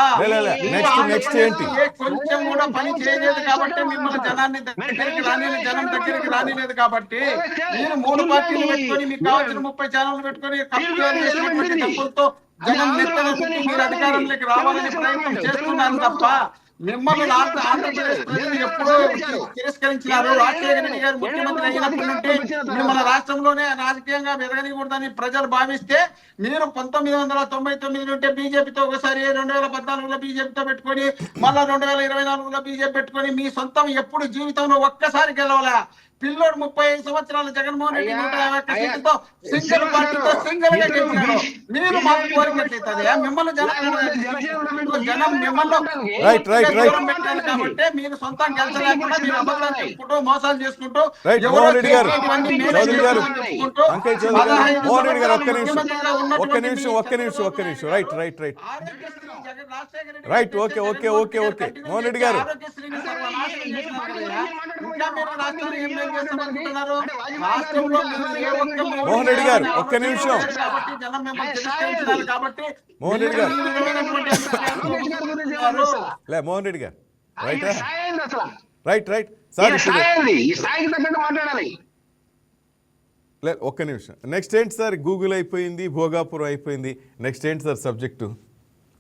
నెక్స్ట్ ఏంటి? కొంచెం కూడా పని చేయలేదు కాబట్టి మిమ్మల్ని జనాన్ని దగ్గరికి రానిలేదు, జనం దగ్గరికి రానిలేదు కాబట్టి మీరు 3 పార్టీలు పెట్టుకొని మీకు కావాల్సిన 30 ఛానల్ పెట్టుకొని చేసినటువంటి డబ్బులతో జనం నెత్తన మీరు అధికారంలోకి రావాలని ప్రయత్నం చేస్తున్నారు తప్ప మిమ్మల్ని ఆంధ్రప్రదేశ్ ప్రజలు ఎప్పుడో తిరస్కరించినారు. రాజశేఖర రెడ్డి గారు ముఖ్యమంత్రి అయినప్పటి నుండి మిమ్మల్ని రాష్ట్రంలోనే రాజకీయంగా ఎదగనికూడదని ప్రజలు భావిస్తే మీరు 1999 నుండి బీజేపీతో ఒకసారి 2014లో బీజేపీతో పెట్టుకొని మళ్ళా 2024లో బీజేపీ పెట్టుకొని మీ సొంతం ఎప్పుడు జీవితంలో ఒక్కసారి గెలవలే. పిల్లోడు 35 సంవత్సరాలు జగన్మోహన్ రెడ్డి 151 సీట్లతో సింగిల్ పార్టీతో సింగిల్ గా గెలిచారు. మీరు మాకు కోరికట్లయితుంది మిమ్మల్ని జనం మిమ్మల్ని రైట్ పెట్టారు కాబట్టి మీరు సొంతం గెలిచలేకుండా మీరు అబద్ధాలు చెప్పుకుంటూ మోసాలు చేసుకుంటూ రైట్, మోహన్ రెడ్డి గారు, చౌదరి గారు, అంకే చౌదరి గారు, మోహన్ రెడ్డి గారు, ఒక్క నిమిషం. రైట్ ఓకే మోహన్ రెడ్డి గారు. మోహన్ రెడ్డి గారు, ఒక్క నిమిషం. మోహన్ రెడ్డి గారు, మోహన్ రెడ్డి గారు, రైట్ సార్, ఒక్క నిమిషం. నెక్స్ట్ ఏంటి సార్? గూగుల్ అయిపోయింది, భోగాపురం అయిపోయింది. నెక్స్ట్ ఏంటి సార్ సబ్జెక్టు?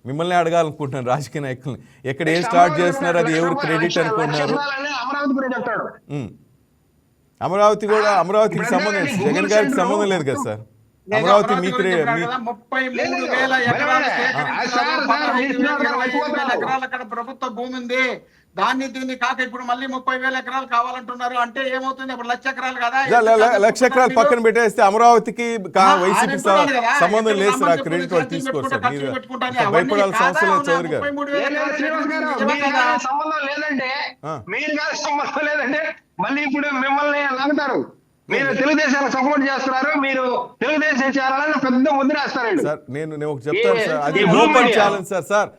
మిమ్మల్ని అడగాలనుకుంటున్నాను, రాజకీయ నాయకుల్ని. ఎక్కడ ఏం స్టార్ట్ చేస్తున్నారు, అది ఎవరు క్రెడిట్ అనుకుంటున్నారు? అమరావతి కూడా, అమరావతికి సంబంధం జగన్ గారికి సంబంధం లేదు కదా సార్. అమరావతి మీకు 33,000 ఎకరాలు సేకరించారు. 15,000 ఎకరాలు అక్కడ ప్రభుత్వ భూమి ఉంది. దీన్ని కాక ఇప్పుడు మళ్ళీ 30,000 ఎకరాలు కావాలంటున్నారు. అంటే ఏమవుతుంది? ఇప్పుడు 1,00,000 ఎకరాలు కదా, 1,00,000 ఎకరాలు పక్కన పెట్టేస్తే అమరావతికి వైసీపీ సంబంధం లేదు సార్. ఆ క్రెడిట్ వాళ్ళు తీసుకోరు సార్. మీరు భయపడాల్సిన అవసరం లేదు చౌదరి గారు. సంబంధం లేదంటే మీరు కాదు, సంబంధం లేదంటే మళ్ళీ ఇప్పుడు మిమ్మల్ని లాగుతారు. మీరు తెలుగుదేశానికి సపోర్ట్ చేస్తున్నారు, మీరు తెలుగుదేశం చేయాలని పెద్ద ముద్ర వేస్తారండి సార్. నేను ఒకటి చెప్తాను సార్, అది ఓపెన్ ఛాలెంజ్ సార్.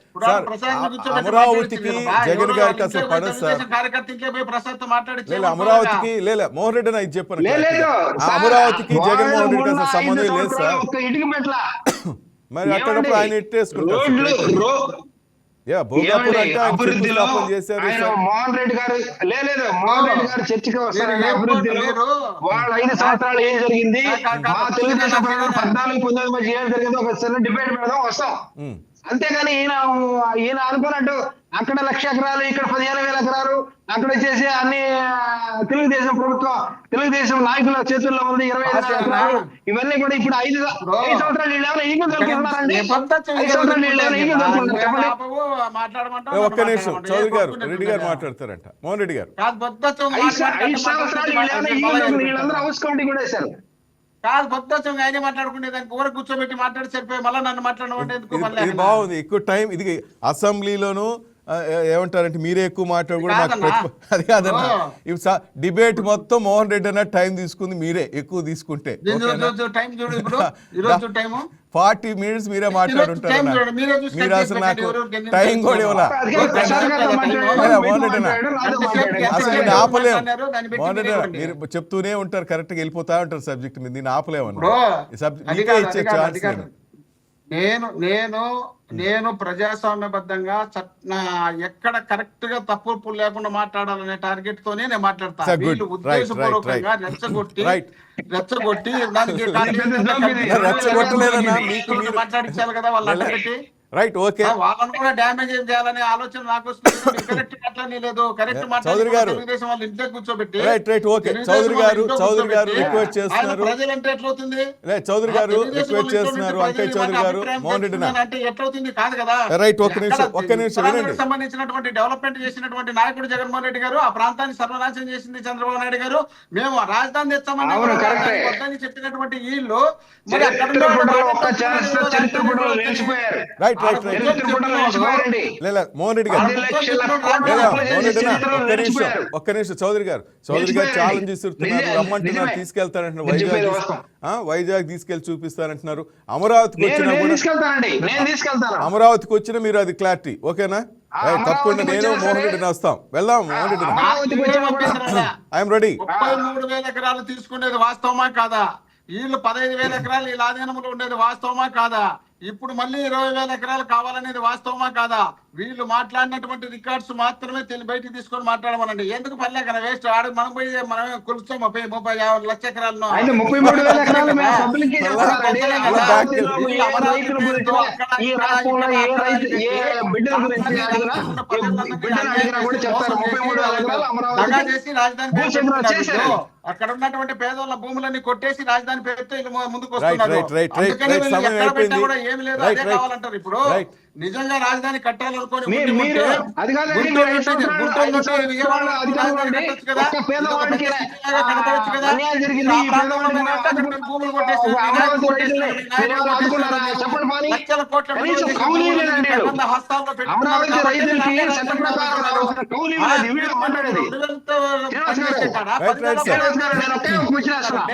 అమరావతికి జగన్ గారికి అసలు పడదు సార్. అమరావతికి మోహన్ రెడ్డి నా ఇది చెప్పాను, అమరావతికి జగన్మోహన్ రెడ్డికి అసలు సంబంధం లేదు సార్. మరి అక్కడ ఆయన ఎట్టేసుకుంటారు. అభివృద్ధిలో మోహన్ రెడ్డి గారు మోహన్ రెడ్డి గారు చర్చకి వస్తారు. అభివృద్ధిలో వాళ్ళ 5 సంవత్సరాలు ఏం జరిగింది, మా తెలుగుదేశం 14-19 మధ్య ఏం జరిగింది, ఒక చిన్న డిబేట్ పెడదాం, వస్తాం. అంతేగాని ఈయన అనుకున్నట్టు అక్కడ 1,00,000 ఎకరాలు, ఇక్కడ 15,000 ఎకరాలు, అక్కడ వచ్చేసి అన్ని తెలుగుదేశం ప్రభుత్వం, తెలుగుదేశం నాయకుల చేతుల్లో ఉంది 25,000 ఎకరాలు. ఇవన్నీ కూడా ఇప్పుడు 5 సంవత్సరాలు ఈగలు దొరుకుతున్నారండి. 5 సంవత్సరాలు ఒక్క నిమిషం, చౌదరి గారు, రెడ్డి గారు మాట్లాడతారంట. మోహన్ రెడ్డి గారు, 5 సంవత్సరాలు వీళ్ళందరూ హౌస్ కమిటీ కూడా వేశారు. కాదు బొద్దొచ్చంగా ఆయనే మాట్లాడుకునే దానికి ఊర కూర్చోబెట్టి మాట్లాడి సరిపోయి మళ్ళీ నన్ను మాట్లాడమంటే ఎందుకు? ఇది బాగుంది, ఎక్కువ టైం. ఇది అసెంబ్లీలోను ఏమంటారంటే మీరే ఎక్కువ మాట్లాడు కూడా నాకు అది కాదన్నా. డిబేట్ మొత్తం మోహన్ రెడ్డి అన్న టైం తీసుకుంది, మీరే ఎక్కువ తీసుకుంటే 40 minutes మీరే మాట్లాడుంటారు. మీరు అసలు నాకు టైం కూడా ఇవ్వాల. మోహన్ రెడ్డి అసలు నేను ఆపలేము. మోహన్ రెడ్డి మీరు చెప్తూనే ఉంటారు, కరెక్ట్ గా వెళ్ళిపోతా ఉంటారు సబ్జెక్ట్ మీద. నేను ఆపలేమన్నా, ఇచ్చే ఛాన్స్ నేను ప్రజాస్వామ్యబద్ధంగా ఎక్కడ కరెక్ట్ గా తప్పు లేకుండా మాట్లాడాలనే టార్గెట్ తోనే నేను మాట్లాడతాను. వీళ్ళు ఉద్దేశపూర్వకంగా రెచ్చగొట్టి దానికి మాట్లాడించాలి కదా వాళ్ళందరికీ. రైట్ ఓకే వాళ్ళని కూడా డ్యామేజ్ ఏం చేయాలనే ఆలోచన నాకు వస్తుంది. కరెక్ట్ అట్లనే లేదు, కరెక్ట్ చౌదరి గారు. తెలుగుదేశం వాళ్ళు ఇంట్లో కూర్చోబెట్టి రైట్ ఓకే తెలుగుదేశం చౌదరి వాళ్ళు గారు ఇంట్లో చౌదరి గారు కూర్చోబెట్టి రిక్వెస్ట్ ఆయన చేస్తున్నారు. ప్రజలంటే ఎట్లవుతుంది? చౌదరి గారు తెలుగుదేశం రిక్వెస్ట్ వాళ్ళు చేస్తున్నారు. ఇంట్లో అంకయ్య ప్రజలు చౌదరి వాళ్ళ గారు, అభిప్రాయం మోహన్ రెడ్డి తెలుసుకుందని అంటే ఎట్లవుతుంది? కాదు కదా. రైట్ ఒక్క ఎక్కడ నిమిషం ఉత్తరాంధ్రకు వినండి. సంబంధించినటువంటి డెవలప్మెంట్ చేసినటువంటి నాయకుడు జగన్మోహన్ రెడ్డి గారు, ఆ ప్రాంతాన్ని సర్వనాశనం చేసింది చంద్రబాబు నాయుడు గారు. మేము రాజధాని తెచ్చామని అవును, కరెక్టే. వద్దని చెప్పినటువంటి వీళ్ళు మరి అక్కడ చరిత్ర పుటల్లో ఒక్క ఛాన్స్ తో చరిత్ర పుటల్లో నిలిచిపోయారు. రైట్ చరిత్ర పుటల్లో నిలిచిపోయారండి. లేదా మోహన్ రెడ్డి గారు 10 లక్షల కోట్ల లేదా అప్పులు మోహన్ చేసి రెడ్డి చరిత్రలో నిలిచిపోయారు. ఒక్క నిమిషం చౌదరి గారు నిలిచిపోయారండి. ఛాలెంజ్ ఇస్తున్నారు, నిజమే, రమ్మంటున్నారు, నిజమే. తీసుకెళ్తారంటున్నారు. మీరు చెప్పేది వాస్తవం. వైజాగ్ తీసుకెళ్లి చూపిస్తారంటున్నారు. అమరావతికి వచ్చినా నేను కూడా తీసుకెళ్తానండి, నేను తీసుకెళ్తాను. అమరావతికి వచ్చినా మీరు అది క్లారిటీ ఓకేనా? రైట్ తప్పకుండా అమరావతికి నేను వచ్చినా మోహన్ సరే. రెడ్డిని వస్తాం, వెళ్దాం మోహన్ రెడ్డిని. అమరావతికి వచ్చిన ఐఎమ్ రెడీ. 33,000 ఎకరాలు తీసుకునేది వాస్తవమా కాదా? వీళ్ళు 15,000 ఎకరాలు వీళ్ళ ఆధీనంలో ఉండేది వాస్తవమా కాదా? ఇప్పుడు మళ్ళీ 20,000 ఎకరాలు కావాలనేది వాస్తవమా కాదా? వీళ్ళు మాట్లాడినటువంటి రికార్డ్స్ మాత్రమే బయటికి తీసుకొని మాట్లాడమనండి. ఎందుకు పర్లే కదా వేస్ట్ ఆడ మనం పోయి మనమే కొలుస్తాం 30-50 లక్ష ఎకరాలను. అయితే 33,000 ఎకరాలు మేము సభ్యులకి చెప్పాలండి. అలా అమరావతిలో ఏ రైతుల గురించి, ఈ రాష్ట్రంలో ఏ రైతు ఏ బిడ్డల గురించి అడిగినా, ఏ బిడ్డలు అడిగినా కూడా చెప్తారు 33,000 ఎకరాలు దగా అమరావతి చేసి రాజధాని భూసేకరణ పేరు చేశారు. పెట్టుకున్నారు. అక్కడ ఉన్నటువంటి పేదోళ్ళ భూములన్నీ కొట్టేసి రాజధాని పేరుతో వీళ్ళు ముందుకు రైట్ వస్తున్నారు. రైట్ రైట్ రైట్ అందుకని రైట్ వీళ్ళు సమయం ఎక్కడ పెట్టినా అయిపోయింది. కూడా ఏమి లేదు, రైట్ అదే రైట్ కావాలంటారు. ఇప్పుడు రైట్ నిజంగా రాజధాని కట్టాలనుకోని మీరు ఉంటే అది కాదండి, గుంటూరు మీరు 5 నుంచి సంవత్సరాలు, గుంటూరు 5 నుంచి సంవత్సరాలు విజయవాడ అధికారంలో ఉండి కట్టొచ్చు కదా? ఒక్క పేదవాడికి ఇది ఒక పెద్ద సిటీలాగా కనపడొచ్చు కదా? అన్యాయం జరిగింది. ఆ ఈ ప్రాంతంలో పేదవాడికి ఉన్న అక్కడ భూములు కొట్టేశారు, ఒక వినాయకుడు అమరావతి కొట్టేశారు, రైతుల్ని వినాయకుడు మీరు ఆదుకున్నారా? కొట్టేశారు. చెప్పండి పోనీ. లక్షల కోట్ల కనీసం విలువ చేసే కౌలు భూములు లేదండి వీళ్ళు. పెద్ద హస్తాల్లో పెట్టుకున్నారు అమరావతి కాబట్టి రైతులకి నాకే చట్ట రాజధాని ప్రకారం కడుతున్నారు. రావాల్సిన కౌలు ఇవ్వలేదు. వీళ్ళు మాట్లాడేది రెండువేలతో శ్రీనివాస్ గారు. పనిచేసేటాడా? Right right sir. శ్రీనివాస్ గారు, నేను ఒకే ఒక క్వశ్చన్ వేస్తున్నా.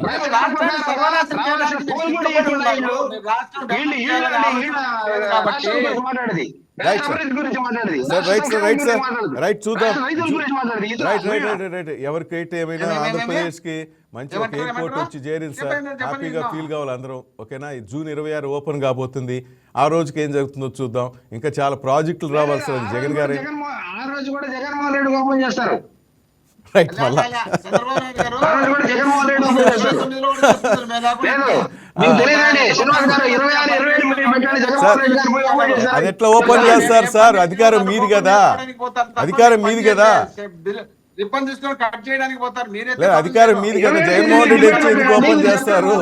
మీరు రాష్ట్రాన్ని సర్వనాశనం రావాల్సిన చేయడానికి కౌలు కూడా ఇవ్వకుండా వీళ్ళు మీరు రాష్ట్రం వీళ్ళు డెవలప్ చేయాలని వీళ్ళ ఆలోచన కాబట్టి రాష్ట్రం గురించి మాట్లాడేది, రైట్ రాష్ట్ర సార్. అభివృద్ధి గురించి మాట్లాడేది, sir right sir right sir right చూద్దాం. రాష్ట్ర రైతుల గురించి మాట్లాడేది. ఇది రైట్ రైట్ వీళ్ళ. రైట్ రైట్ ఎవరికైతే ఏమైనా ఏమే, ఏమే, ఆంధ్రప్రదేశ్ కి మంచి ఒక ఏమంటారు, ఎయిర్పోర్ట్ ఏమంటారు? వచ్చి చేరింది సార్. చెప్పండి, చెప్పండి, హ్యాపీగా విందాం. ఫీల్ కావాలి అందరం ఓకేనా? ఈ జూన్ 26 ఓపెన్ కాబోతుంది. ఆ రోజుకి ఏం జరుగుతుందో చూద్దాం. ఇంకా చాలా ప్రాజెక్టులు రావాలి సార్. జగన్ గారే ఆ రోజు కూడా జగన్మోహన్ రెడ్డి ఓపెన్ చేస్తారు. రైట్ మళ్ళా చంద్రబాబు నాయుడు గారు ఆ రోజు కూడా జగన్మోహన్ రెడ్డి ఓపెన్ చేస్తారు. 2019 లో కూడా చెప్తున్నారు, మేము లేకుండా లేదు మీకు తెలియదండి. శ్రీనివాస్ గారు 26, 27 మీటింగ్ పెట్టండి. జగన్మోహన్ రెడ్డి గారు పోయి ఓపెన్ చేస్తారు. అది ఎట్లా ఓపెన్ చేస్తారు సార్? అధికారం మీది కదా, అధికారం మీది కదా. రిబ్బన్ తీసుకొని కట్ చేయడానికి పోతారు. మీరే లేదు అధికారం మీది కదా. జగన్మోహన్ రెడ్డి వచ్చి ఎందుకు ఓపెన్ చేస్తారు?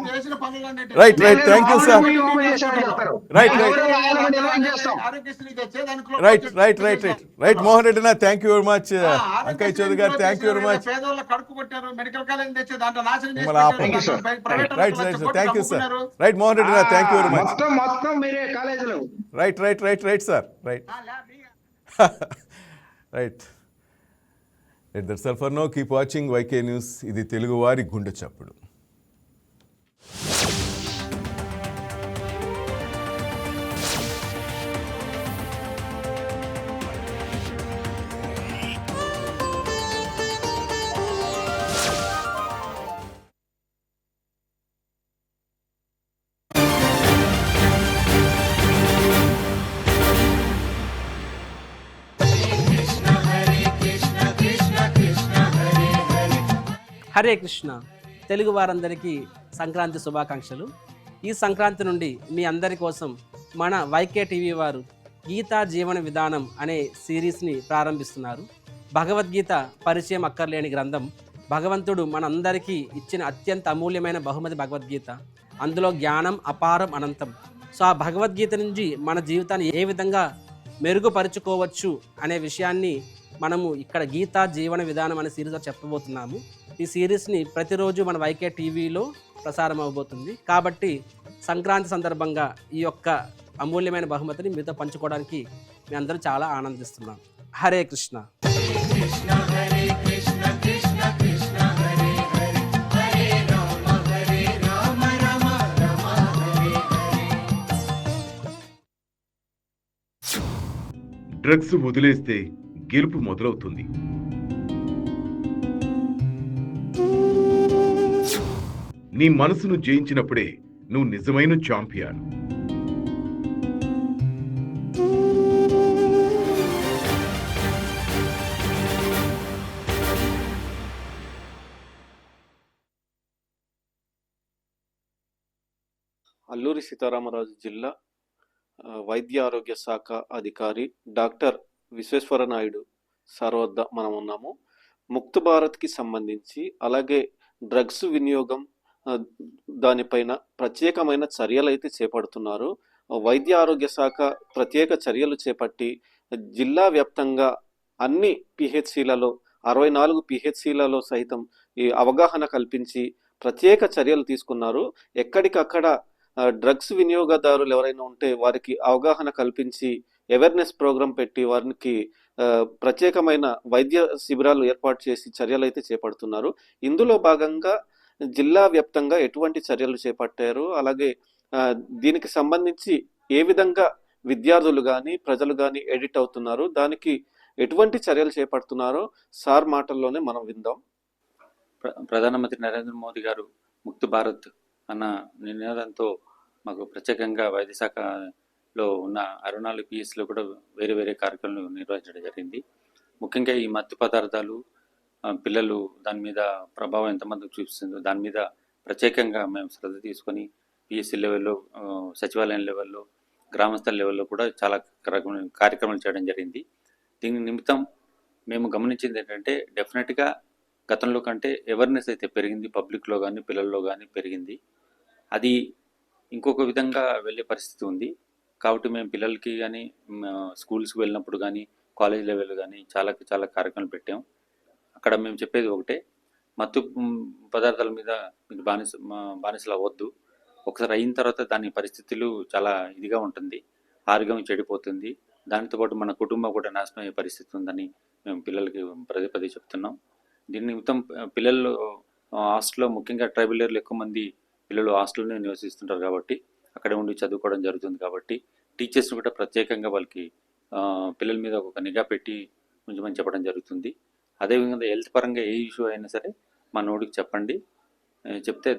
చేసిన పనులన్నిటి right right thank you sir. Right right Aarogyasri తెచ్చే దానికి right right right right right Mohan Reddy నా thank you very much. Ankaiah Chowdary గారు థ్యాంక్ యూ వెరీ మచ్. పేదోళ్ళ కడుపు కొట్టారు, మెడికల్ కాలేజ్ తెచ్చే దాంట్లో నాశనం చేసి మిమ్మల్ని ఆపండి. పెట్టారు. ప్రైవేట్ రైట్ వాళ్ళకి రైట్ లక్ష థ్యాంక్ యూ కోట్లు సార్. అమ్ముకున్నారు. రైట్ మోహన్ రెడ్డి నా థ్యాంక్ యూ వెరీ మచ్. మొత్తం మీరే కాలేజీలో right right right right sir right right right that's all for now. Keep watching YK news. ఇది తెలుగువారి గుండె చప్పుడు. హరే కృష్ణ. తెలుగు వారందరికీ సంక్రాంతి శుభాకాంక్షలు. ఈ సంక్రాంతి నుండి మీ అందరి కోసం మన వైకే టీవీ వారు గీతా జీవన విధానం అనే సిరీస్ని ప్రారంభిస్తున్నారు. భగవద్గీత పరిచయం అక్కర్లేని గ్రంథం. భగవంతుడు మనందరికీ ఇచ్చిన అత్యంత అమూల్యమైన బహుమతి భగవద్గీత. అందులో జ్ఞానం అపారం అనంతం. సో ఆ భగవద్గీత నుంచి మన జీవితాన్ని ఏ విధంగా మెరుగుపరుచుకోవచ్చు అనే విషయాన్ని మనము ఇక్కడ గీతా జీవన విధానం అనే సిరీస్లో చెప్పబోతున్నాము. ఈ సిరీస్ని ప్రతిరోజు మన వైకే టీవీలో ప్రసారం అవ్వబోతుంది. కాబట్టి సంక్రాంతి సందర్భంగా ఈ యొక్క అమూల్యమైన బహుమతిని మీతో పంచుకోవడానికి మీ అందరూ చాలా ఆనందిస్తున్నాం. హరే కృష్ణ. డ్రగ్స్ వదిలేస్తే గెలుపు మొదలవుతుంది. నీ మనసును జయించినప్పుడే నువ్వు నిజమైన ఛాంపియన్. అల్లూరి సీతారామరాజు జిల్లా వైద్య ఆరోగ్య శాఖ అధికారి డాక్టర్ విశ్వేశ్వర నాయుడు సార్ వద్ద మనం ఉన్నాము. ముక్త్ భారత్కి సంబంధించి అలాగే డ్రగ్స్ వినియోగం దానిపైన ప్రత్యేకమైన చర్యలు అయితే చేపడుతున్నారు. వైద్య ఆరోగ్య శాఖ ప్రత్యేక చర్యలు చేపట్టి జిల్లా వ్యాప్తంగా అన్ని పిహెచ్సిలలో 64 పిహెచ్సిలలో సైతం ఈ అవగాహన కల్పించి ప్రత్యేక చర్యలు తీసుకున్నారు. ఎక్కడికక్కడ డ్రగ్స్ వినియోగదారులు ఎవరైనా ఉంటే వారికి అవగాహన కల్పించి అవేర్నెస్ ప్రోగ్రాం పెట్టి వారికి ప్రత్యేకమైన వైద్య శిబిరాలు ఏర్పాటు చేసి చర్యలు అయితే చేపడుతున్నారు. ఇందులో భాగంగా జిల్లా వ్యాప్తంగా ఎటువంటి చర్యలు చేపట్టారు, అలాగే దీనికి సంబంధించి ఏ విధంగా విద్యార్థులు కానీ ప్రజలు కానీ ఎడిట్ అవుతున్నారు, దానికి ఎటువంటి చర్యలు చేపడుతున్నారో సార్ మాటల్లోనే మనం విందాం. ప్రధానమంత్రి నరేంద్ర మోదీ గారు ముక్త్ భారత్ అన్న నినాదంతో మాకు ప్రత్యేకంగా వైద్య శాఖలో ఉన్న 64 పిఎస్లో కూడా వేరే వేరే కార్యక్రమాలు నిర్వహించడం జరిగింది. ముఖ్యంగా ఈ మత్తు పదార్థాలు పిల్లలు దాని మీద ప్రభావం ఎంతమందికి చూపిస్తుందో దాని మీద ప్రత్యేకంగా మేము శ్రద్ధ తీసుకొని పిఎస్సి లెవెల్లో, సచివాలయం లెవెల్లో, గ్రామస్థల లెవెల్లో కూడా చాలా కార్యక్రమాలు చేయడం జరిగింది. దీని నిమిత్తం మేము గమనించింది ఏంటంటే డెఫినెట్గా గతంలో కంటే అవేర్నెస్ అయితే పెరిగింది, పబ్లిక్లో కానీ పిల్లల్లో కానీ పెరిగింది. అది ఇంకొక విధంగా వెళ్ళే పరిస్థితి ఉంది. కాబట్టి మేము పిల్లలకి కానీ స్కూల్స్కి వెళ్ళినప్పుడు కానీ కాలేజ్ లెవెల్ కానీ చాలా కార్యక్రమాలు పెట్టాం. అక్కడ మేము చెప్పేది ఒకటే, మత్తు పదార్థాల మీద మీకు బానిసలు అవ్వద్దు. ఒకసారి అయిన తర్వాత దాని పరిస్థితులు చాలా ఇదిగా ఉంటుంది, ఆరోగ్యం చెడిపోతుంది, దానితో పాటు మన కుటుంబం కూడా నాశనం అయ్యే పరిస్థితి ఉందని మేము పిల్లలకి పదే చెప్తున్నాం. దీని నిమిత్తం పిల్లలు హాస్టల్లో, ముఖ్యంగా ట్రైబల్ ఏరియాలో ఎక్కువ మంది పిల్లలు హాస్టల్లోనే నివసిస్తుంటారు కాబట్టి అక్కడే ఉండి చదువుకోవడం జరుగుతుంది. కాబట్టి టీచర్స్ని కూడా ప్రత్యేకంగా వాళ్ళకి పిల్లల మీద ఒక నిఘా పెట్టి ఉంచమని చెప్పడం జరుగుతుంది. అదేవిధంగా హెల్త్ పరంగా ఏ ఇష్యూ అయినా సరే మా నోటికి చెప్పండి, చెప్తే